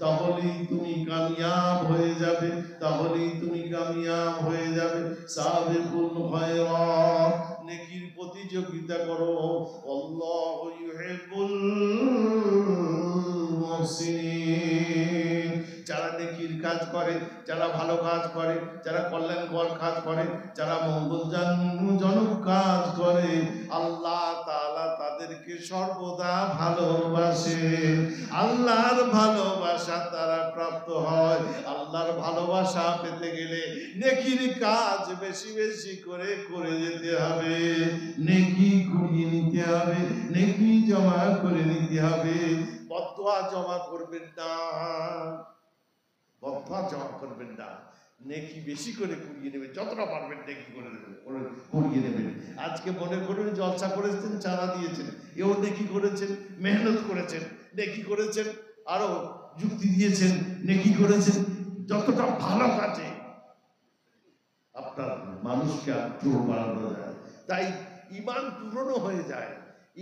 তাহলেই তুমি কামিয়াব হয়ে যাবে, তাহলেই তুমি কামিয়াব হয়ে যাবে। সাবিকুল খায়রাত, নেকির প্রতিযোগিতা করো। আল্লাহু ইউহিব্বুল মুহসিনিন, যারা নেকির কাজ করে, যারা ভালো কাজ করে, যারা কল্যাণকর কাজ করে, যারা মঙ্গলজনক কাজ করে, আল্লাহ তাআলা তাদেরকে সর্বদা ভালোবাসে। আল্লাহর ভালোবাসা তারা প্রাপ্ত হয়। আল্লাহর ভালোবাসা পেতে গেলে নেকির কাজ বেশি বেশি করে করে যেতে হবে, নেকি কুড়িয়ে নিতে হবে, নেকি জমা করে নিতে হবে। বদদুয়া জমা করবেন না, বদদুয়া জমা করবেন না, নেকি বেশি করে কুড়িয়ে নেবেন, যতটা পারবেন নেকি করে নেবেন, কুড়িয়ে নেবেন। আজকে মনে করুন জলসা করেছেন, চাঁদা দিয়েছেন, এও নেকি করেছেন, মেহনত করেছেন, নেকি করেছেন, আরো যুক্তি দিয়েছেন, নেকি করেছেন। যতটা ভালো কাজে আপনার মানুষকে আগ্রহ বাড়ানো যায়, তাই ঈমান পুরনো হয়ে যায়।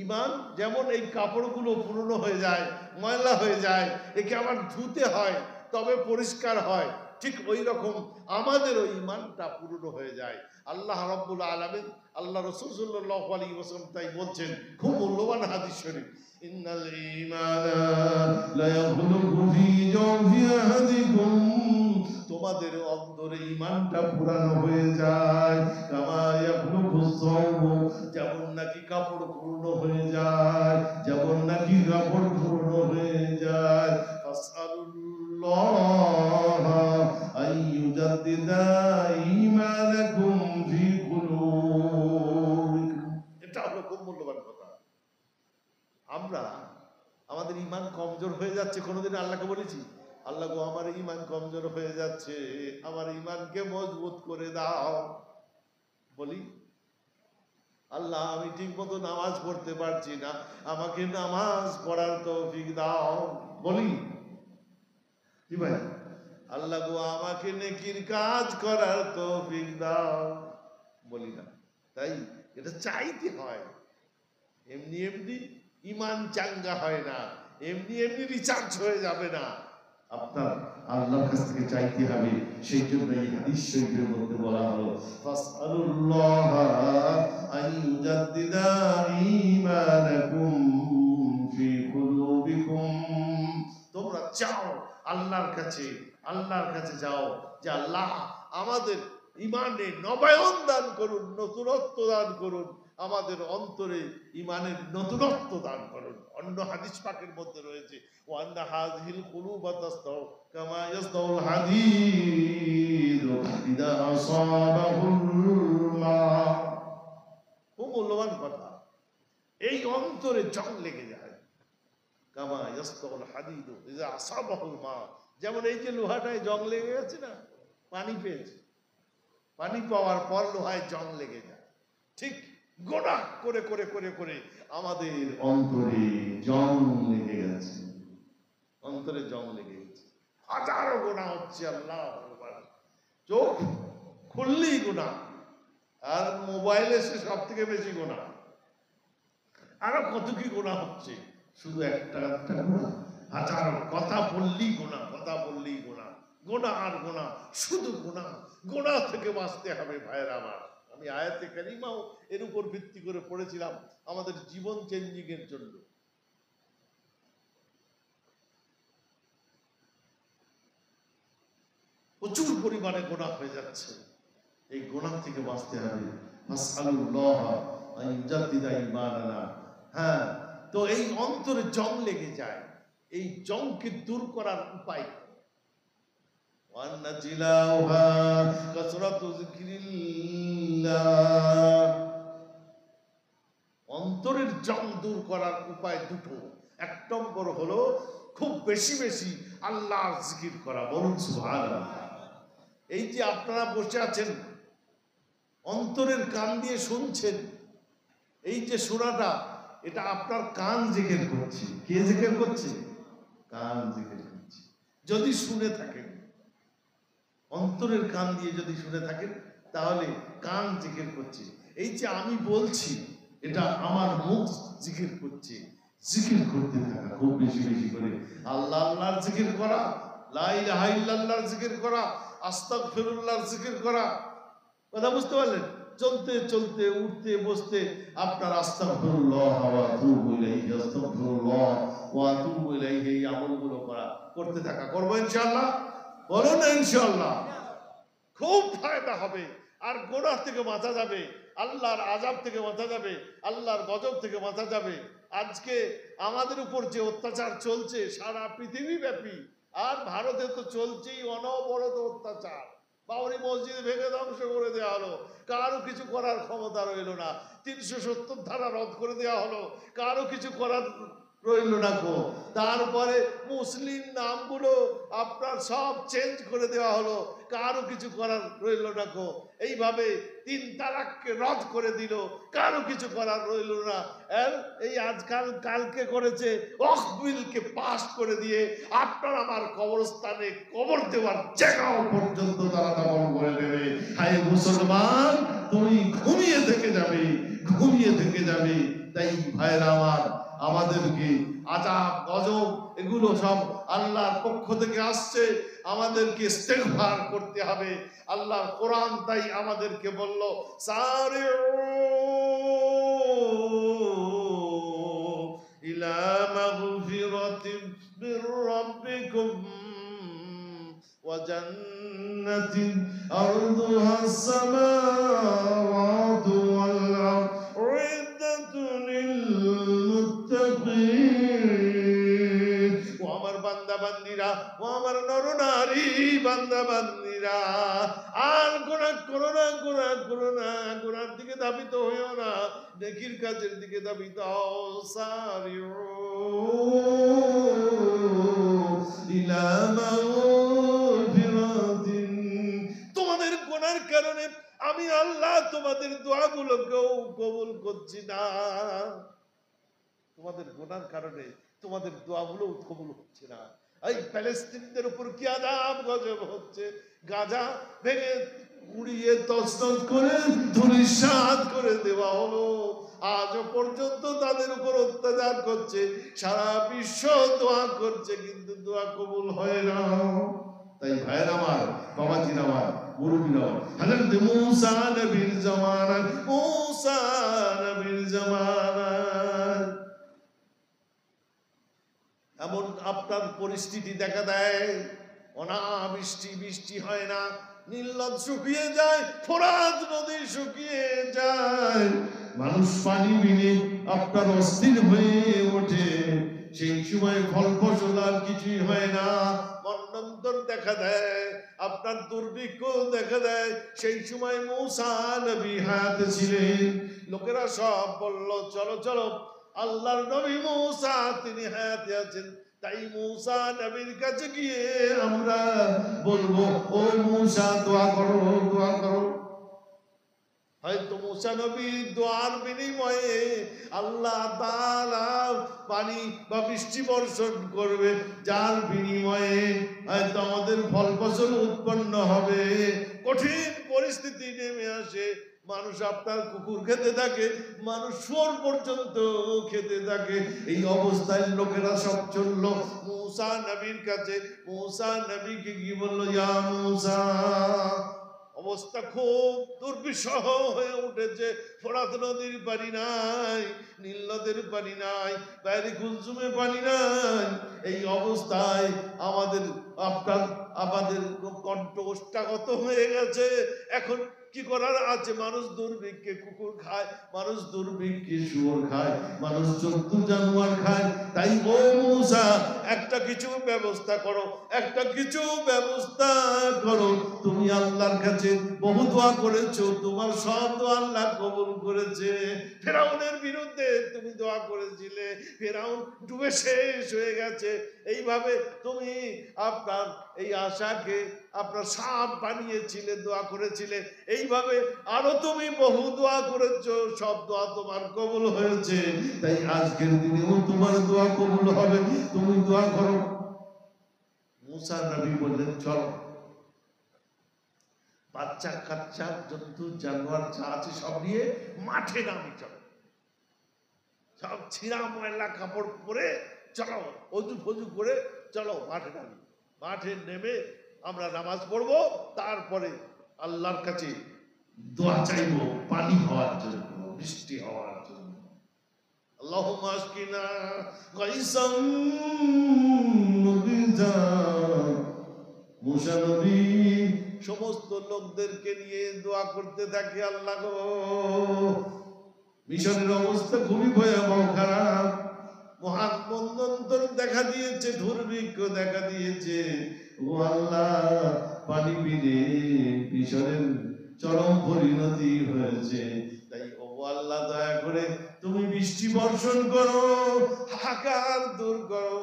ঈমান যেমন এই কাপড়গুলো পুরনো হয়ে যায়, ময়লা হয়ে যায়, একে আবার ধুতে হয় তবে পরিষ্কার হয়, ঠিক ওই রকম আমাদেরও ঈমানটা পুরনো হয়ে যায়। আল্লাহ রাব্বুল আলামিন, আল্লাহ রাসূল সাল্লাল্লাহু আলাইহি ওয়াসাল্লাম তাই বলছেন, খুব মূল্যবান হাদিস শরীফ, ইন্নাল ঈমানা লা ইয়াখলুকু ফি জাওফি আহাদিকুম, তোমাদের অন্তরে ঈমানটা পুরানো হয়ে যায়, কামা ইয়াখলুকু সাওবু, যেমন নাকি কাপড় পুরনো হয়ে যায়, যেমন নাকি কাপড় পুরনো হয়ে যায়। ফাসআলুল্লাহ আইয়ুজাদ্দিদা ঈমানাকুম ফি কুলুবিকুম। এটা হলো খুব মূল্যবান কথা। আমরা আমাদের ঈমান কমজোর হয়ে যাচ্ছে, কোনোদিন আল্লাহকে বলেছি, আল্লাহ গো আমার ঈমান কমজোর হয়ে যাচ্ছে, আমার ঈমানকে মজবুত করে দাও? বলি? আল্লাহ আমি ঠিক মতো নামাজ পড়তে পারছি না, আমাকে নামাজ পড়ার তৌফিক দাও? বলি কি ভাই? আল্লাহ গো আমাকে নেকির কাজ করার তৌফিক দাও? বলি না। তাই এটা চাইতে হয়, এমনি এমনি ঈমান চাঙ্গা হয় না, এমনি এমনি রিচার্জ হয়ে যাবে না, আপনার আল্লাহর কাছ থেকে চাইতে হবে। সেই জন্য এই হাদিস শরীফের মধ্যে বলা হলো, ফাসআলুল্লাহ আইয়ুজাদ্দিদা ঈমানাকুম ফি কুলুবিকুম, তোমরা চাও আল্লাহর কাছে, আল্লাহর কাছে যাও যে আল্লাহ আমাদের ঈমানে নবায়ন দান করুন, নতুনত্ব দান করুন, আমাদের অন্তরে ঈমানের নতুনত্ব দান করুন। অন্য হাদিস পাকের মধ্যে রয়েছে, ওয়ান্না হাযিহিল কুলুবা তাসতাউ কামা ইয়াসতাউল হাদীদ ইযা আসাবাহুল মা। খুব মূল্যবান কথা। এই অন্তরে জং লেগে যায়, কামা ইয়াসতাউল হাদীদ ইযা আসাবাহুল মা, যেমন এই যে লোহাটায় জং লেগে গেছে না, পানি পেয়েছে, পানি পাওয়ার পর লোহায় জং লেগে যায়, ঠিক গোনা করে করে করে করে আমাদের অন্তরে জং লেগে গেছে, অন্তরে জং লেগে গেছে, হাজারো গোনা হচ্ছে। আল্লাহ চোখ খুললেই গোনা, আর মোবাইলে সে সব থেকে বেশি গোনা, আরো কত কি গোনা হচ্ছে, শুধু একটা একটা গোনা, হাজারো কথা বললেই গোনা, কথা বললেই গোনা, গোনা আর গোনা, শুধু গোনা। গোনা থেকে বাঁচতে হবে ভাইয়েরা আমার। আমি আয়াতে কারিমাও এর উপর ভিত্তি করে পড়েছিলাম আমাদের জীবন চেঞ্জিং এর জন্য। প্রচুর পরিমাণে গোনা হয়ে যাচ্ছে, এই গোনা থেকে বাঁচতে হবে। ফাসআলুল্লাহ আইয়ুজাদ্দিদা ঈমানানা। হ্যাঁ, তো এই অন্তরে জং লেগে যায়, এই জংকে দূর করার উপায় অন্তরের জং দূর করার উপায় দুটো। এক নম্বর হলো খুব বেশি বেশি আল্লাহর জিকির করা। বলুন সুবহানাল্লাহ। এই যে আপনারা বসে আছেন অন্তরের কান দিয়ে শুনছেন, এই যে শোনাটা এটা আপনার কান জিকির করছে। কে জিকির করছে? কান জিকির করছে। যদি শুনে থাকেন, অন্তরের কান দিয়ে যদি শুনে থাকেন, তাহলে কান জিকির করছে। এই যে আমি বলছি, এটা আমার মুখ জিকির করছে। জিকির করতে থাকা, খুব বেশি বেশি করে আল্লাহ আল্লাহর জিকির করা, লা ইলাহা ইল্লাল্লাহর জিকির করা, আস্তাগফিরুল্লাহর জিকির করা। কথা বুঝতে পারলেন? চলতে চলতে উঠতে বসতে আপনার আস্তাগফিরুল্লাহ ওয়া আতুবু ইলাইহি, আস্তাগফিরুল্লাহ ওয়া আতুবু ইলাইহি, এই আমলগুলো করতে থাকা। করব ইনশাআল্লাহ? বলো না ইনশাআল্লাহ? খুব ফায়দা হবে। আর গুনাহ থেকে বাঁচা যাবে, আল্লাহর আযাব থেকে বাঁচা যাবে, আল্লাহর গজব থেকে বাঁচা যাবে। আজকে আমাদের উপর যে অত্যাচার চলছে সারা পৃথিবী ব্যাপী, আর ভারতে তো চলছেই অনবরত অত্যাচার। বাবরি মসজিদ ভেঙে ধ্বংস করে দেওয়া হলো, কারো কিছু করার ক্ষমতা রইল না। 370 ধারা রদ করে দেওয়া হলো, কারো কিছু করার রইল না গো। তারপরে মুসলিম নামগুলো আপনার সব চেঞ্জ করে দেওয়া হলো, কারো কিছু করার রইল না গো। এইভাবে 3 তালাককে রদ করে দিল, কারো কিছু করার রইল না। এই আজকাল কালকে করেছে অকবিলকে পাস করে দিয়ে আপনার আমার কবরস্থানে কবর দেওয়ার জায়গাও পর্যন্ত তারা দখল করে দেবে। হায় মুসলমান, তুমি ঘুমিয়ে থেকে যাবে, ঘুমিয়ে থেকে যাবে। তাই ভাইরা আমার, আমাদেরকে আযাব গজব এগুলো সব আল্লাহর পক্ষ থেকে আসছে, আমাদেরকে ইস্তেগফার করতে হবে। আল্লাহর কোরআন তাই আমাদেরকে বলল, সারিউ ইলা মাগফিরাতিন মির রাব্বিকুম ওয়া জান্নাতিন আরদুহাস সামাওয়াতু ওয়াল আরদ উইদ্দাতুন লিল মুত্তাকিন। ও আমার বান্দা বান্দীরা, ও আমার নরনারী বান্দা বান্দীরা, আর গুনাহ করো না, গুনাহ করো না, গুনার দিকে ধাবিত হইও না, নেকির কাজের দিকে ধাবিত হও। সারিউ ইলা মাগফিরাতিন। তোমাদের গুনার কারণে আমি আল্লাহ তোমাদের দোয়াগুলোকেও কবুল করছি না। তোমাদের গুনার কারণে তোমাদের দোয়াগুলো কবুল হচ্ছে না। এই প্যালেস্তিনদের উপর কি আযাব গজব হচ্ছে, গাজা ভেঙে উড়িয়ে তছনছ করে ধূলিসাৎ করে দেওয়া হলো, আজও পর্যন্ত তাদের উপর অত্যাচার করছে। সারা বিশ্ব দোয়া করছে, কিন্তু দোয়া কবুল হয় না। তাই ভাইয়ের আমার, বাবাজির আমার, মুরব্বীর আমার, হযরত মূসা নবীর জামানায়, মূসা নবীর জামানায় এমন আপনার পরিস্থিতি দেখা দেয়, অনাবৃষ্টি, বৃষ্টি হয় না, নীল নদ শুকিয়ে যায়, ফোরাত নদী শুকিয়ে যায়, মানুষ পানি বিনে আপনার অস্থির হয়ে ওঠে। সেই সময় ফল ফসল আর কিছুই হয় না, মন্বন্তর দেখা দেয়, আপনার দুর্ভিক্ষ দেখা দেয়। সেই সময় মূসা নবী হায়াতে ছিলেন। লোকেরা সব বলল, চলো চলো, আল্লাহর নবী মূসা তিনি হায়াতে আছেন, তাই মূসা নবীর কাছে গিয়ে আমরা বলবো, ও মূসা দোয়া করো, দোয়া করো। হয়তো মূসা নবীর দোয়ার বিনিময়ে আল্লাহ তাআলা পানি বা বৃষ্টি বর্ষণ করবে, যার বিনিময়ে হয়তো আমাদের ফল ফসল উৎপন্ন হবে। কঠিন পরিস্থিতি নেমে আসে, মানুষ আপনার কুকুর খেতে থাকে, মানুষ শুয়োর পর্যন্ত খেতে থাকে। এই অবস্থায় লোকেরা সব চলল মূসা নবীর কাছে। মূসা নবীকে কি বলল, ইয়া মূসা, অবস্থা খুব দুর্বিষহ হয়ে উঠেছে, ফোরাত নদীর পানি নাই, নীল নদের পানি নাই, বাইরে কুলসুমে পানি নাই। এই অবস্থায় আমাদের কণ্ঠ ওষ্ঠাগত হয়ে গেছে। এখন কি করার আছে? মানুষ দুর্ভিক্ষে কুকুর খায়, মানুষ দুর্ভিক্ষে শুয়োর খায়, মানুষ জন্তু জানোয়ার খায়। তাই ও মূসা, একটা কিছু ব্যবস্থা করো, একটা কিছু ব্যবস্থা করো। তুমি আল্লাহর কাছে বহু দোয়া করেছো, তোমার সব দোয়া আল্লাহ কবুল করেছে। ফেরাউনের বিরুদ্ধে তুমি দোয়া করেছিলে, ফেরাউন ডুবে শেষ হয়ে গেছে। এইভাবে তুমি আপনার এই আশাকে আপনার সাপ বানিয়েছিলে, দোয়া করেছিলে, এইভাবে আরো তুমি বহু দোয়া করেছো, সব দোয়া তোমার কবুল হয়েছে। তাই আজকের দিনেও তোমার দোয়া কবুল হবে, তুমি দোয়া করো। মুসা নবী বললেন চলো, বাচ্চা কাচ্চা জন্তু জানোয়ার যা আছে সব নিয়ে মাঠে নামি চলো, সব ছিঁড়া ময়লা কাপড় পরে চলো, অজু ফজু করে চলো মাঠে নামি। মাঠে নেমে আমরা নামাজ পড়বো, তারপরে আল্লাহর কাছে দোয়া চাইবো পানি হওয়ার জন্য, বৃষ্টি হওয়ার জন্য। আল্লাহুম্মা আসকিনা গাইসাম মুগিজা। মুসা নবী সমস্ত লোকদেরকে নিয়ে দোয়া করতে থাকে, আল্লাহ গো মিশরের অবস্থা খুবই ভয়াবহ খারাপ, মহান মন্বন্তর দেখা দিয়েছে, দুর্ভিক্ষ দেখা দিয়েছে, ও আল্লাহ পানি বিনে মিশরের চরম পরিণতি হয়েছে। তাই ও আল্লাহ দয়া করে তুমি বৃষ্টি বর্ষণ করো, হাহাকার দূর করো,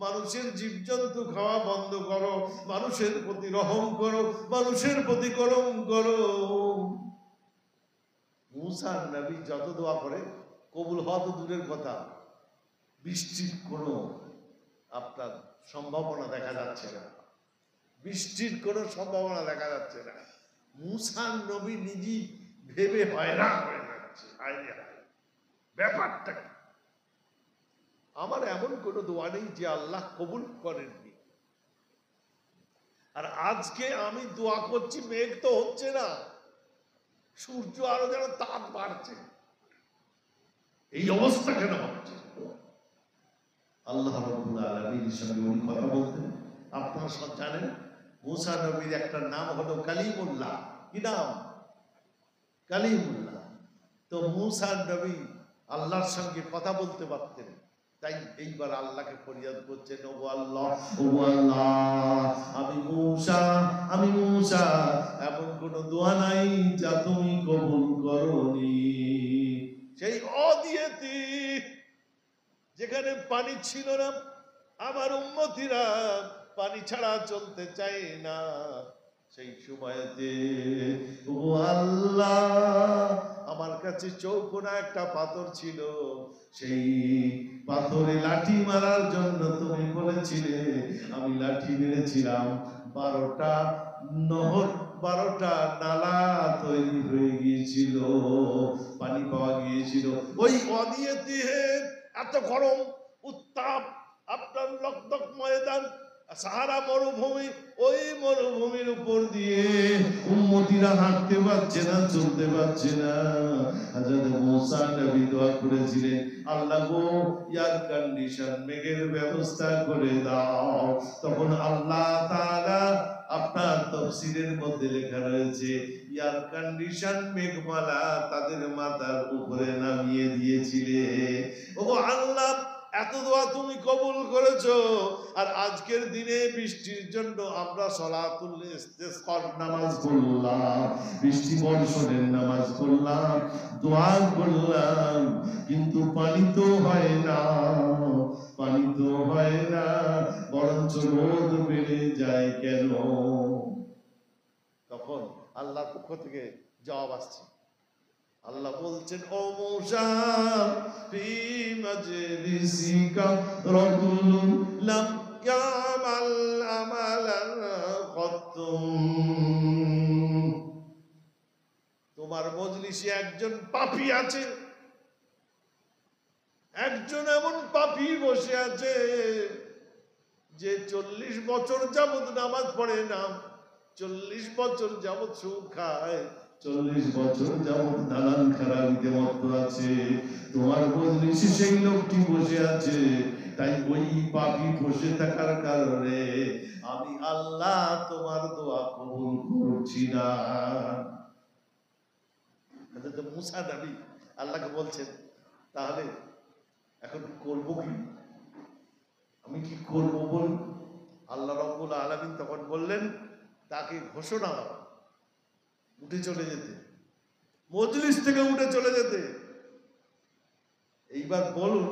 মানুষের জীবজন্তু খাওয়া বন্ধ করো, মানুষের প্রতি রহম করো, মানুষের প্রতি করম করো। মুসা নবী যত দোয়া করে কবুল হওয়া তো দূরের কথা, বৃষ্টির কোনো আপনার সম্ভাবনা দেখা যাচ্ছে না, বৃষ্টির কোনো সম্ভাবনা দেখা যাচ্ছে না। মুসা নবী নিজেই ভেবে হয়রান হয়ে যাচ্ছে, ব্যাপারটা কি? আমার এমন কোনো দোয়া নেই যে আল্লাহ কবুল করেননি। আর আজকে আমি দোয়া করছি, মেঘ তো হচ্ছে না, সূর্য আরো যেন তাপ বাড়ছে, এই অবস্থা কেন হচ্ছে? আল্লাহ রাব্বুল আলামিনের সঙ্গে উনি কথা বলতেন, আপনারা সব জানেন। মুসা নবীর একটা নাম হলো কালিমুল্লাহ। কি নাম? কালিমুল্লাহ। তো মুসা নবী আল্লাহর সঙ্গে কথা বলতে পারতেন, তাই এইবার আল্লাহকে ফরিয়াদ করছেন, ও আল্লাহ, ও আল্লাহ, আমি মুসা এমন কোন দোয়া নাই যা তুমি কবুল করনি। সেই অদিয়েতি যেখানে পানি ছিল না, আমার উম্মতিরা পানি ছাড়া চলতে চায় না, সেই সময়তে ও আল্লাহ আমার কাছে চৌকোনা একটা পাথর ছিল, সেই পাথরে লাঠি মারার জন্য তুমি বলেছিলে, আমি লাঠি মেরেছিলাম, 12টা নহর, 12টা নালা তৈরি হয়ে গিয়েছিল, পানি পাওয়া গিয়েছিল। ওই অদিয়েতি এত গরম উত্তাপ, আপনার লকদক ময়দান, সাহারা মরুভূমি, ওই মরুভূমির উপর দিয়ে উম্মতিরা হাঁটতে পারছে না, চলতে পারছে না। হযরত মুসা নবী দোয়া করেছিলেন, আল্লাহ গো এয়ার কন্ডিশন মেঘের ব্যবস্থা করে দাও। তখন আল্লাহ তাআলা আপনার তাফসীরের মধ্যে লেখা রয়েছে, এয়ার কন্ডিশন মেঘমালা তাদের মাথার উপরে নামিয়ে দিয়েছিলে। ও আল্লাহ, এত দোয়া তুমি কবুল করেছো, আর আজকের দিনে বৃষ্টির জন্য আমরা সালাতুল ইস্তিসকার নামাজ পড়লাম, বৃষ্টি বর্ষণের নামাজ পড়লাম, দোয়া করলাম, কিন্তু পানি তো হয় না, পানি তো হয় না, বরঞ্চ রোদ বেড়ে যায় কেন? তখন আল্লাহর পক্ষ থেকে জবাব আসছে, আল্লাহ বলছেন, ও মুসা ফি মাজলিসিকা রাজুলুন লাম ইয়ামাল আমালান কত্তুম। তোমার মজলিসে একজন পাপী আছে, একজন এমন পাপী বসে আছে যে 40 বছর যাবত নামাজ পড়ে না, 40 বছর যাবত সুদ খায়, 40 বছর যাবত নানান খারাপিতে মত্ত আছে। তোমার মজলিসে সেই লোকটি বসে আছে, তাই ওই পাপী বসে থাকার কারণে আমি আল্লাহ তোমার দোয়া কবুল করছি না। হযরত মুসা নবী আল্লাহকে বলছেন, তাহলে এখন করব কি, আমি কি করব বল? আল্লাহ রাব্বুল আলামিন তখন বললেন, তাকে ঘোষণা দাও উঠে চলে যেতে, মজলিস থেকে উঠে চলে যেতে। এইবার বলুন,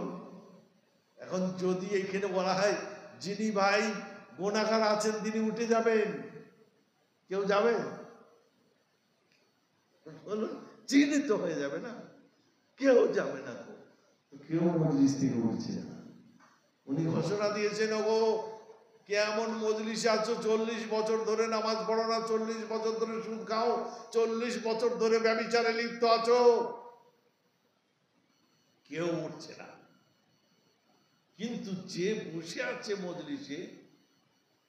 এখন যদি এখানে বলা হয় যিনি ভাই গুনাহগার আছেন তিনি উঠে যাবেন? কেউ যাবে? বলুন, চিহ্নিত হয়ে যাবে না, কেউ যাবে না। কেউ মজলিস থেকে উঠছে না। উনি ঘোষণা দিয়েছেন, ওগো কেমন মজলিসে আছো, 40 বছর ধরে নামাজ পড়ো না, 40 বছর ধরে সুদ খাও, 40 বছর ধরে ব্যভিচারে লিপ্ত আছো, কেউ উঠছে না। কিন্তু যে বসে আছে মজলিসে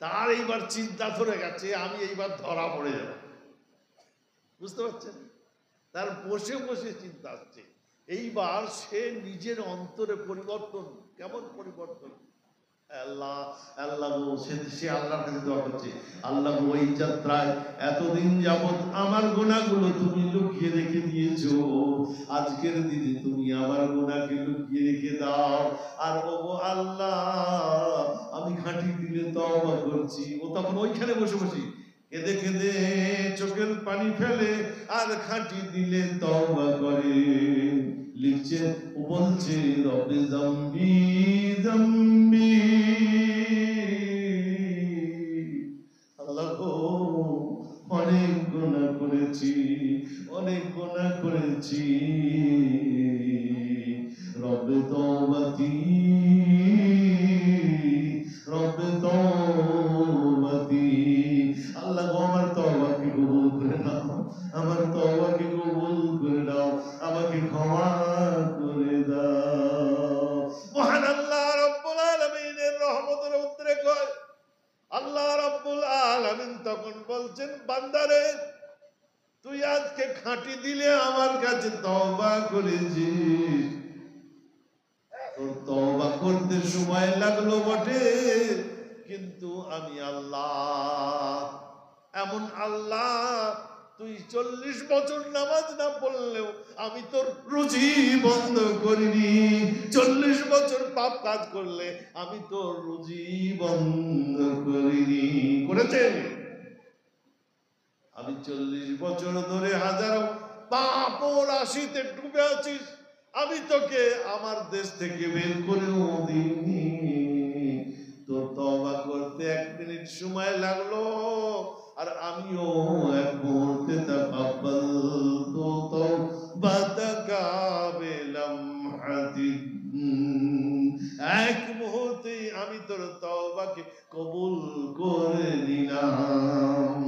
তার এইবার চিন্তা ধরে গেছে, আমি এইবার ধরা পড়ে যাব। বুঝতে পারছেন? তার বসে বসে চিন্তা আসছে। এইবার সে নিজের অন্তরে পরিবর্তন, কেমন পরিবর্তন? আল্লাহ আল্লাহ সে আল্লাহর কাছে দোয়া করছে, আল্লাহ ওই যাত্রায় এতদিন যাবত আমার গুনাহগুলো তুমি লুকিয়ে রেখে দিয়েছো, আজকের দিনে তুমি আমার গুনাহকে লুকিয়ে রেখে দাও। আর ও আল্লাহ, আমি খাঁটি দিলে তওবা করছি। ও তখন ওইখানে বসে বসে কেঁদে কেঁদে চোখের পানি ফেলে আর খাঁটি দিলে তওবা করে। লিখছে, ও বলছে, রবে জাম্বি জাম্বি, আল্লাহ গো অনেক গুনাহ করেছি, অনেক গুনাহ করেছি, রবে তওবাতি, রবে তওবাতি, আল্লাহ গো আমার তওবাকে কবুল করে নাও, আমার তওবাকে কবুল করে নাও, আমাকে ক্ষমা করে দাও। মহান আল্লাহ রাব্বুল আলামিনের রহমতের উদ্রেক হয়। আল্লাহ রাব্বুল আলামিন তখন বলছেন, বান্দারে তুই আজকে খাঁটি দিলে আমার কাছে তওবা করেছিস, তোর তওবা করতে সময় লাগলো বটে, কিন্তু আমি আল্লাহ এমন আল্লাহ, তুই 40 বছর নামাজ না পড়লেও আমি তোর রুজি বন্ধ করিনি। 40 বছর পাপ কাজ করলে আমি তোর রুজি বন্ধ করিনি। করেছে? আমি 40 বছর ধরে হাজারো পাপ ও রাশিতে ডুবে আছিস, আমি তোকে আমার দেশ থেকে বের করেও দিইনি। তোর তওবা করতে 1 মিনিট সময় লাগলো, আর আমিও 1 মুহূর্তে তাকাব্বালতু তাওবাতাকা বিলামহাতি, 1 মুহূর্তে আমি তোর তওবাকে কবুল করে নিলাম।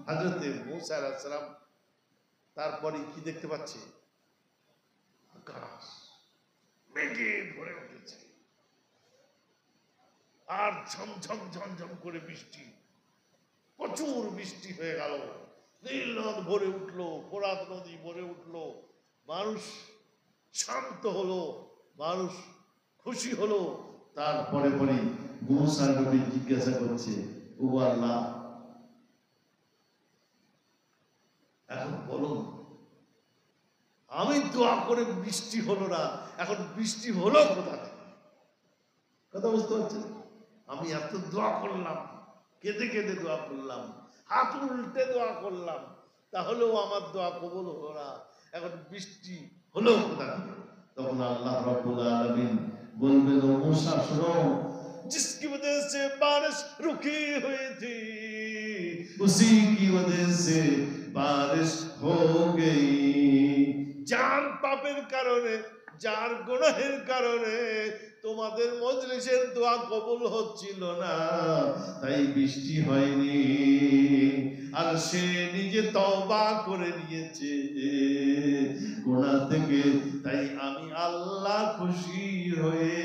হযরতে মূসা আলাইহিস সালাম তারপরে কি দেখতে পাচ্ছে? আকাশ মেঘে ভরে উঠেছে, আর ঝমঝম ঝমঝম করে বৃষ্টি, প্রচুর বৃষ্টি হয়ে গেল, নীল নদ ভরে উঠলো, ফোরাত নদী ভরে উঠলো, মানুষ শান্ত হলো, মানুষ খুশি হলো। তারপরে পরে মূসা নবী জিজ্ঞাসা করছে, ও আল্লাহ, এখন বলুন, আমি দোয়া করে বৃষ্টি হলো না, এখন বৃষ্টি হলো কোথা থেকে? কথা বুঝতে পারছেন? আমি এত দোয়া করলাম, কেঁদে কেঁদে দোয়া করলাম, হাত উল্টে দোয়া করলাম, তাহলেও আমার দোয়া কবুল হলো না, এখন বৃষ্টি হলো কোথা থেকে? তখন আল্লাহ রাব্বুল আলামিন বলবেন, ও মূসা শোনো, जिसकी वजह से बारिश रुकी हुई थी उसी की वजह से बारिश हो गई। যার পাপের কারণে, যার গুনাহের কারণে তোমাদের মজলিসের দোয়া কবুল হচ্ছিল না, তাই বৃষ্টি হয়নি। আর সে নিজে তওবা করে নিয়েছে গুনাহ থেকে, তাই আমি আল্লাহ খুশি হয়ে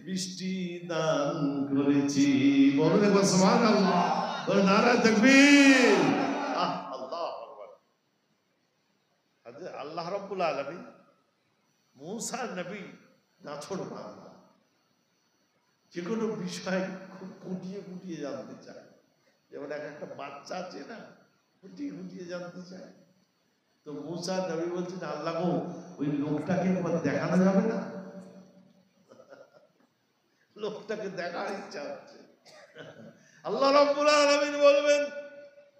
বৃষ্টি দান করেছি। বলুন একবার সুবহানাল্লাহ, বলুন নারা তাকবীর। আল্লাহু আকবার। আল্লাহ রাব্বুল আলামিন মূসা নবী নাছোড়বান্দা, যে কোনো বিষয় খুব খুঁটিয়ে খুঁটিয়ে জানতে চায়, যেমন একটা বাচ্চা আছে না, খুঁটিয়ে খুঁটিয়ে জানতে চায়। তো মূসা নবী বলছেন, আল্লাহ গো, ওই লোকটাকে একবার দেখানো যাবে না? লোকটাকে দেখার ইচ্ছা হচ্ছে। আল্লাহ রাব্বুল আলামিন বলবেন,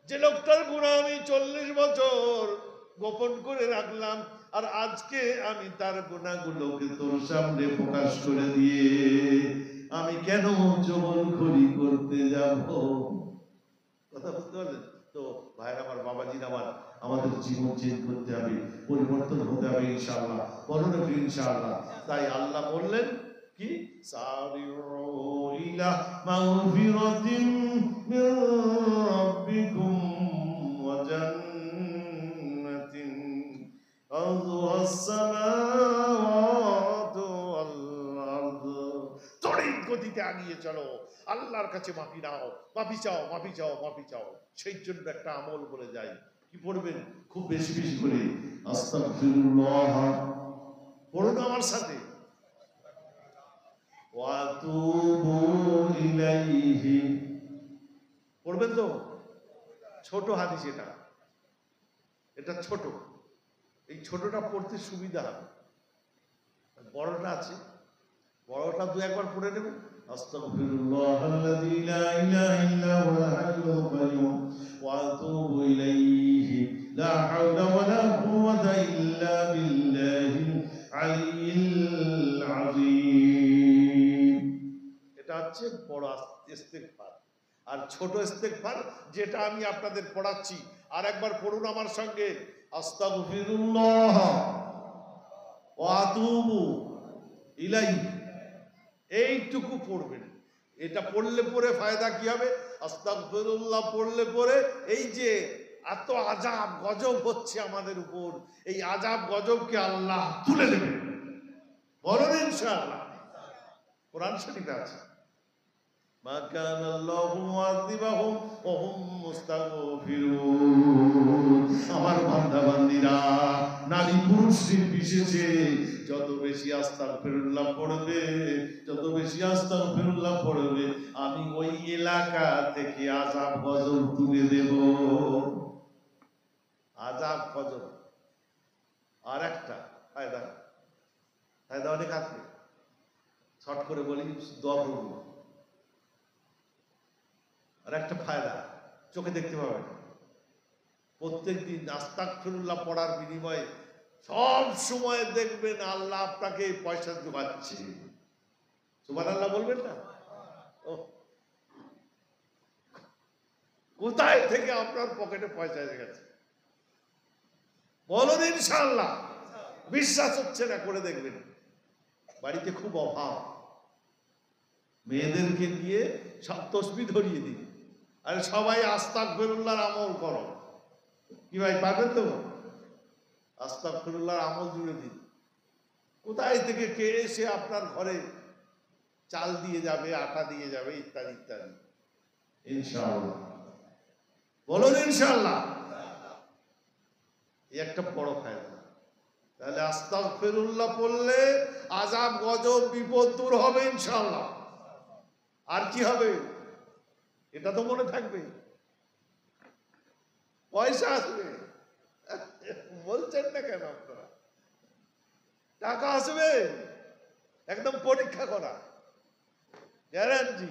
যে লোকটার গুনাহ আমি 40 বছর গোপন করে রাখলাম, আর আজকে আমি তার গুনাহগুলোকে তোর সামনে প্রকাশ করে দিয়ে আমি কেন জবরখড়ি করতে যাব? কথা বুঝতে পারলেন তো ভাইরা আমার, বাবাজি আমার, আমাদের জীবন চেঞ্জ করতে হবে, পরিবর্তন হতে হবে ইনশাআল্লাহ। বলুন একটু ইনশাআল্লাহ। তাই আল্লাহ বললেন কি, সারিউ ইলা মাগফিরাতিন মির রাব্বিকুম ওয়া জান্নাতিন আরদুহাস সামাওয়াতু ওয়াল আরদ। তড়িৎ গতিতে আগিয়ে চলো, আল্লাহর কাছে মাফি নাও, মাফি চাও, মাফি চাও, মাফি চাও। সেই জন্য একটা আমল বলে যাই, কি পড়বেন খুব বেশি বেশি করে, আস্তাগফিরুল্লাহ পড়ুন আমার সাথে, ওয়া আতুবু ইলাইহি পড়বেন তো। ছোট হাদিস এটা, এটা ছোট, এই ছোটটা পড়তে সুবিধা হবে। বড়টা আছে, বড়টা দু একবার পড়ে নেবেন। আস্তাগফিরুল্লাহাল্লাযী লা ইলাহা ইল্লা হুয়াল হাইয়ুল কাইয়্যুম ওয়া আতুবু ইলাইহি লা হাওলা ওয়া লা কুওয়াতা ইল্লা বিল্লাহিল আলিয়্যিল আযীম। এটা হচ্ছে বড় ইস্তিগফার। আর ছোট ইস্তিগফার যেটা আমি আপনাদের পড়াচ্ছি, আর একবার পড়ুন আমার সঙ্গে, আস্তাগফিরুল্লাহ ওয়া আতুবু ইলাইহি। এইটুকু পড়বেন। এটা পড়লে পরে ফায়দা কি হবে? আস্তাগফিরুল্লাহ পড়লে পরে এই যে এত আযাব গজব হচ্ছে আমাদের উপর, এই আযাব গজবকে আল্লাহ তুলে দেবেন। বলুন ইনশাআল্লাহ। কোরআন শরীফে আছে, মা কানা আল্লাহু মুআযিবাহুম ওয়া হুম মুস্তাগফিরুন। আমার বান্দা বান্দীরা, নারী পুরুষ নির্বিশেষে যত বেশি আস্তাগফিরুল্লাহ পড়বে, যত বেশি আস্তাগফিরুল্লাহ পড়বে, আমি ওই এলাকা থেকে আযাব গজব তুলে দেব। আযাব গজব। আর একটা ফায়দা, ফায়দা অনেক আছে, শর্ট করে বলি, দোয়া করব। আর একটা ফায়দা চোখে দেখতে পাবেন, প্রত্যেক দিন আস্তাগফিরুল্লাহ পড়ার বিনিময়ে সব সময় দেখবেন আল্লাহ আপনাকে পয়সা জোগাচ্ছে। সুবহানাল্লাহ বলবেন না? কোথায় থেকে আপনার পকেটে পয়সা এসে গেছে? বলুন ইনশাআল্লাহ। বিশ্বাস হচ্ছে না, করে দেখবেন। বাড়িতে খুব অভাব, মেয়েদেরকে দিয়ে সব তসবিহ ধরিয়ে দিন, আরে সবাই আস্তাগফিরুল্লাহর আমল করো। কি ভাই পারবেন তো? আস্তাগফিরুল্লাহর আমল জুড়ে দিন। কোথায় থেকে কে এসে আপনার ঘরে চাল দিয়ে যাবে, আটা দিয়ে যাবে, ইত্যাদি ইত্যাদি। ইনশাআল্লাহ বলুন ইনশাআল্লাহ। এই একটা বড় ফায়দা। তাহলে আস্তাগফিরুল্লাহ পড়লে আযাব গজব বিপদ দূর হবে ইনশাআল্লাহ। আর কি হবে এটা তো মনে থাকবে, পয়সা আসবে। বলছেন না কেন আপনারা? টাকা আসবে, একদম পরীক্ষা করা গ্যারান্টি।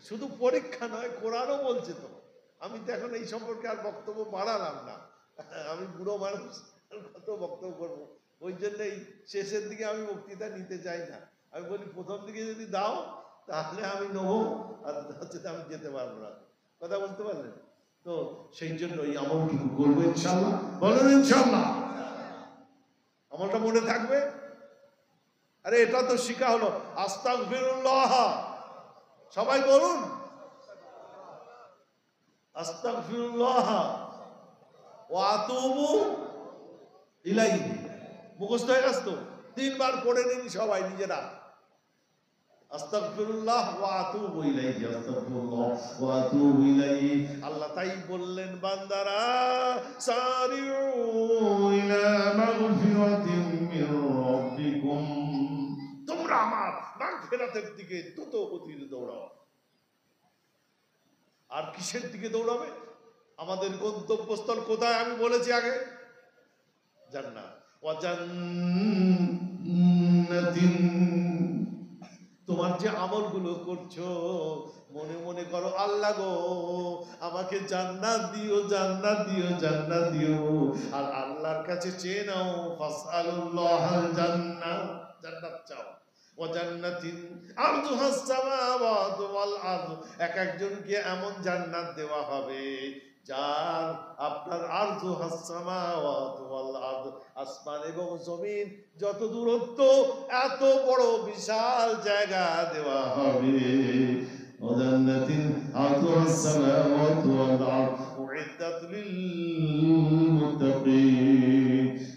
শুধু পরীক্ষা নয়, কোরআনও বলছে তো। আমি তো এখন এই সম্পর্কে আর বক্তব্য বাড়ালাম না, আমি বুড়ো মানুষ, কত বক্তব্য করবো। ওই জন্যই শেষের দিকে আমি বক্তৃতা নিতে চাই না। আমি বলি প্রথম দিকে যদি দাও তাহলে আমি নেবো, আর হচ্ছে আমি যেতে পারবো না। কথা বলতে পারলেন তো? সেই জন্য এই আমলটুকু করবো ইনশাআল্লাহ। বলুন ইনশাআল্লাহ। আমলটা মনে থাকবে। আরে এটা তো শিখা হলো, আস্তাগফিরুল্লাহ। সবাই বলুন আস্তাগফিরুল্লাহ ওয়া আতুবু ইলাইহি। মুখস্থ হয়ে গেছে তো? 3 বার পড়ে নিন সবাই নিজেরা, আস্তাগফিরুল্লাহ ওয়া আতুবু ইলাইহি, আস্তাগফিরুল্লাহ ওয়া আতুবু ইলাইহি। আল্লাহ তাই বললেন, বান্দারা সারিউ ইলা মাগফিরাতিন মির রাব্বিকুম, তোমরা আমার মাগফিরাতের দিকে দ্রুত গতিতে দৌড়াও। আর কিসের দিকে দৌড়াবে? আমাদের গন্তব্যস্থল কোথায় আমি বলেছি আগে, জান্নাত। ওয়া জান্নাতিন, তোমার যে আমলগুলো করছো মনে মনে করো, আল্লাহ গো আমাকে জান্নাত দিও, জান্নাত দিও, জান্নাত দিও। আর আল্লাহর কাছে চেয়ে নাও, ফাসআলুল্লাহাল জান্নাহ, জান্নাত চাও। ওয়া জান্নাতিন আরদুহাস সামাওয়াতু ওয়াল আরদ, এক একজনকে এমন জান্নাত দেওয়া হবে যার আপনার আরদুহাস সামাওয়াতু ওয়াল আরদ, আসমান এবং জমিন যত দূরত্ব এত বড় বিশাল জায়গা দেওয়া হবে। وجنة عرضها السماوات والأرض أعدت للمتقين,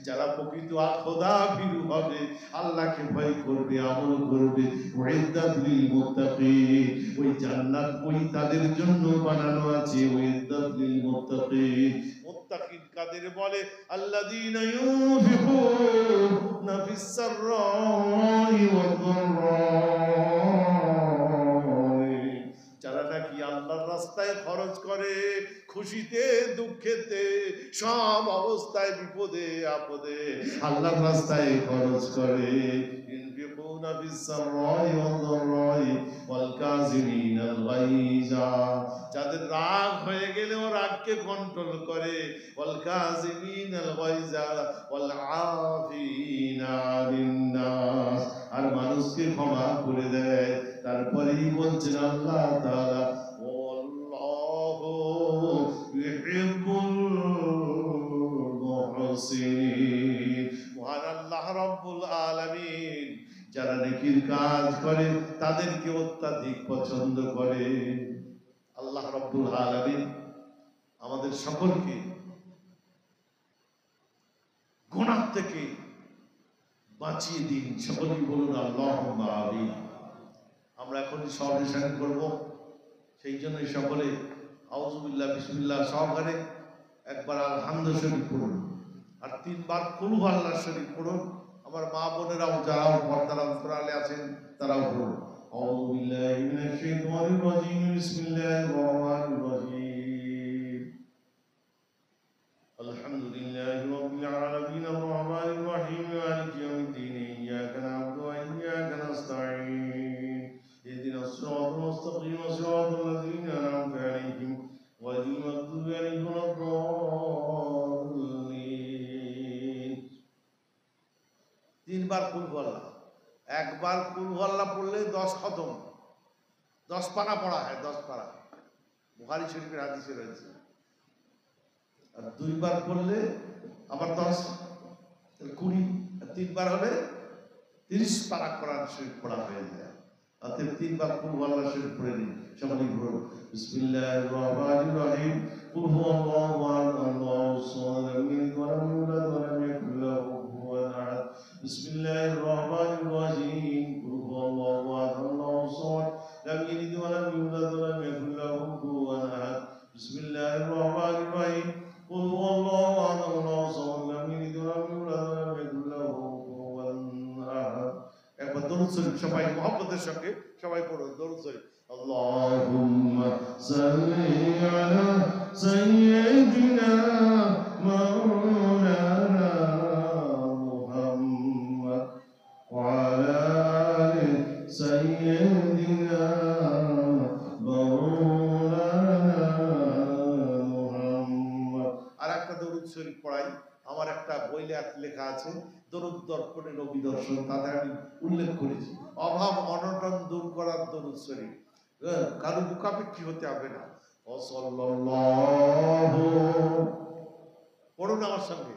যারা প্রকৃত খোদা ভীরু হবে, আল্লাহকে ভয় করবে, আমল করবে, উইদ্দাত লিল মুত্তাকিন, ওই জান্নাত ওই তাদের জন্য বানানো আছে। উইদ্দাত লিল মুত্তাকিন, মুত্তাকিন কাদের বলে? আল্লাযীনা ইউনফিকুনা ফিস সাররাই ওয়াদ দাররা, যারা নাকি আল্লাহর রাস্তায় খরচ করে, খুশিতে দুঃখেতে সব অবস্থায়, বিপদে আপদে আল্লাহর রাস্তায় খরচ করে। ইনফিকুনা ফিস সাররাই ওয়াদ দাররাই ওয়াল কাযিমিনাল গায়যা, যাদের রাগ হয়ে গেলেও রাগকে কন্ট্রোল করে। ওয়াল কাযিমিনাল গায়যা ওয়াল আফিনা আনিন নাস, আর মানুষকে ক্ষমা করে দেয়। তারপরেই বলছেন আল্লাহ তাআলা ওয়াল্লাহু ইউহিব্বুল মুহসিনিন, মহান আল্লাহ রাব্বুল আলামিন যারা নেকির কাজ করে তাদেরকে অত্যাধিক পছন্দ করে। আল্লাহ রাব্বুল আলামিন আমাদের সকলকে গুনাহ থেকে বাঁচিয়ে দিন। সকলেই বলুন আল্লাহুম্মা আমিন। আমরা এখন সহযোগিতা করব, সেই জন্য সকলে আউযুবিল্লাহ বিসমিল্লাহ সহকারে একবার আলহামদুলিল্লাহ শরীফ পড়ুন, আর 3 বার কুল আল্লাহ শরীফ পড়ুন। আমার মা বোনেরাও যারাও পর্দার অন্তরালে আছেন তারাও পড়ুন। আউযুবিল্লাহি মিনাশ শাইতানির রাজীম, বিসমিল্লাহির রহমানির রহিম। আলহামদুলিল্লাহি রাব্বিল আলামিন, আর রহমানির রহিম, মালিকি ইয়াউমিদ্দিন, ইয়াকা না'বুদু ওয়া ইয়াকা নাস্তাঈন, ইহদিনাস সিরাতাল মুস্তাকিম, সিরাতাল লাযীনা আন'আমতা আলাইহিম গায়রিল মাগদুবি আলাইহিম ওয়ালাদ-দাল্লিন। 3 বার কুল আল্লাহ, একবার কুল আল্লাহ পড়লে 10 খতম, 10 পারা পড়া হয়, 10 পারা বুখারী শরীফের হাদিসে রয়েছে। আর 2 বার পড়লে আবার 10, 20, আর 3 বার হলে 30 পারা কোরআন শরীফ পড়া হয়ে যায়। অতএব 3 বার কুল আল্লাহ শরীফ পড়ে নিন সকলেই। পড়ুন বিসমিল্লাহির রহমানির রহিম। কুল হুয়াল্লাহু আহাদ, আল্লাহুস সামাদ, লাম ইয়ালিদ ওয়া লাম ইউলাদ ওয়া লাম ইয়াকুল লাহু কুফুওয়ান আহাদ। বিসমিল্লাহির রহমানির রহিম। কুল হুয়াল্লাহু আহাদ, আল্লাহুস সামাদ, লাম ইয়ালিদ ওয়া লাম ইউলাদ ওয়া লাম ইয়াকুল লাহু কুফুওয়ান আহাদ। বিসমিল্লাহির রহমানির রহিম। কুল হুয়াল্লাহু আহাদ, আল্লাহুস সামাদ, লাম ইয়ালিদ ওয়া লাম ইউলাদ ওয়া লাম ইয়াকুল লাহু কুফুওয়ান আহাদ। একবার দরুদ শরীফ সবাই মুহাব্বতের সঙ্গে সবাই পড়ুন দরুদ শরীফ। আল্লাহুম্মা সাল্লি আলা সাইয়্যিদিনা মাওলানা মুহাম্মদ ওয়া আলা আলি সাইয়্যিদিনা মাওলানা মুহাম্মদ। আর একটা দরুদ শরীফ পড়াই, আমার একটা বই লেখা আছে দরুদ দর্পণের অভিদর্শন, তাতে আমি উল্লেখ করেছি অভাব অনটন দূর করার দরুদ শরীফ। কারো মুখাপেক্ষী হতে হবে না। ও সাল্লাল্লাহু, পড়ুন আমার সঙ্গে,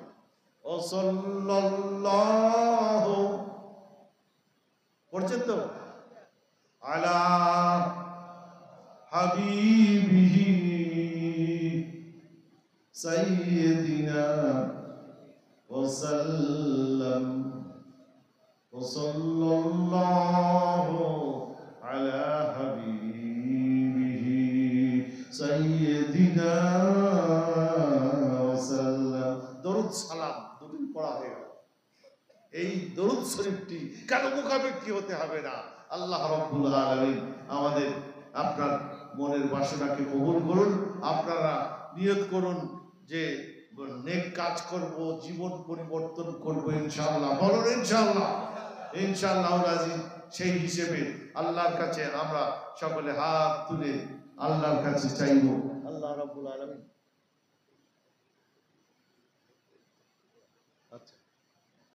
ও সাল্লাল্লাহু, পড়ছেন তো? আলা হাবিবিহি সাইয়্যিদিনা ওয়া সাল্লাম, ওয়া সাল্লাল্লাহু আলা হাবিবিহি সাইয়্যিদিনা ওয়া সাল্লাম। দরুদ সালাম দুদিন পড়া হয়ে গেল। এই দরুদ শরীফটি কারো মুখাপেক্ষী হতে হবে না। আল্লাহ রাব্বুল আলামিন আমাদের আপনার মনের বাসনাকে কবুল করুন। আপনারা নিয়ত করুন যে নেক কাজ করব, জীবন পরিবর্তন করব ইনশাআল্লাহ। বলুন ইনশাআল্লাহ। ইনশাআল্লাহ রাজি। সেই হিসেবে আল্লাহর কাছে আমরা সকলে হাত তুলে আল্লাহর কাছে চাইব। আল্লাহ রাব্বুল আলামিন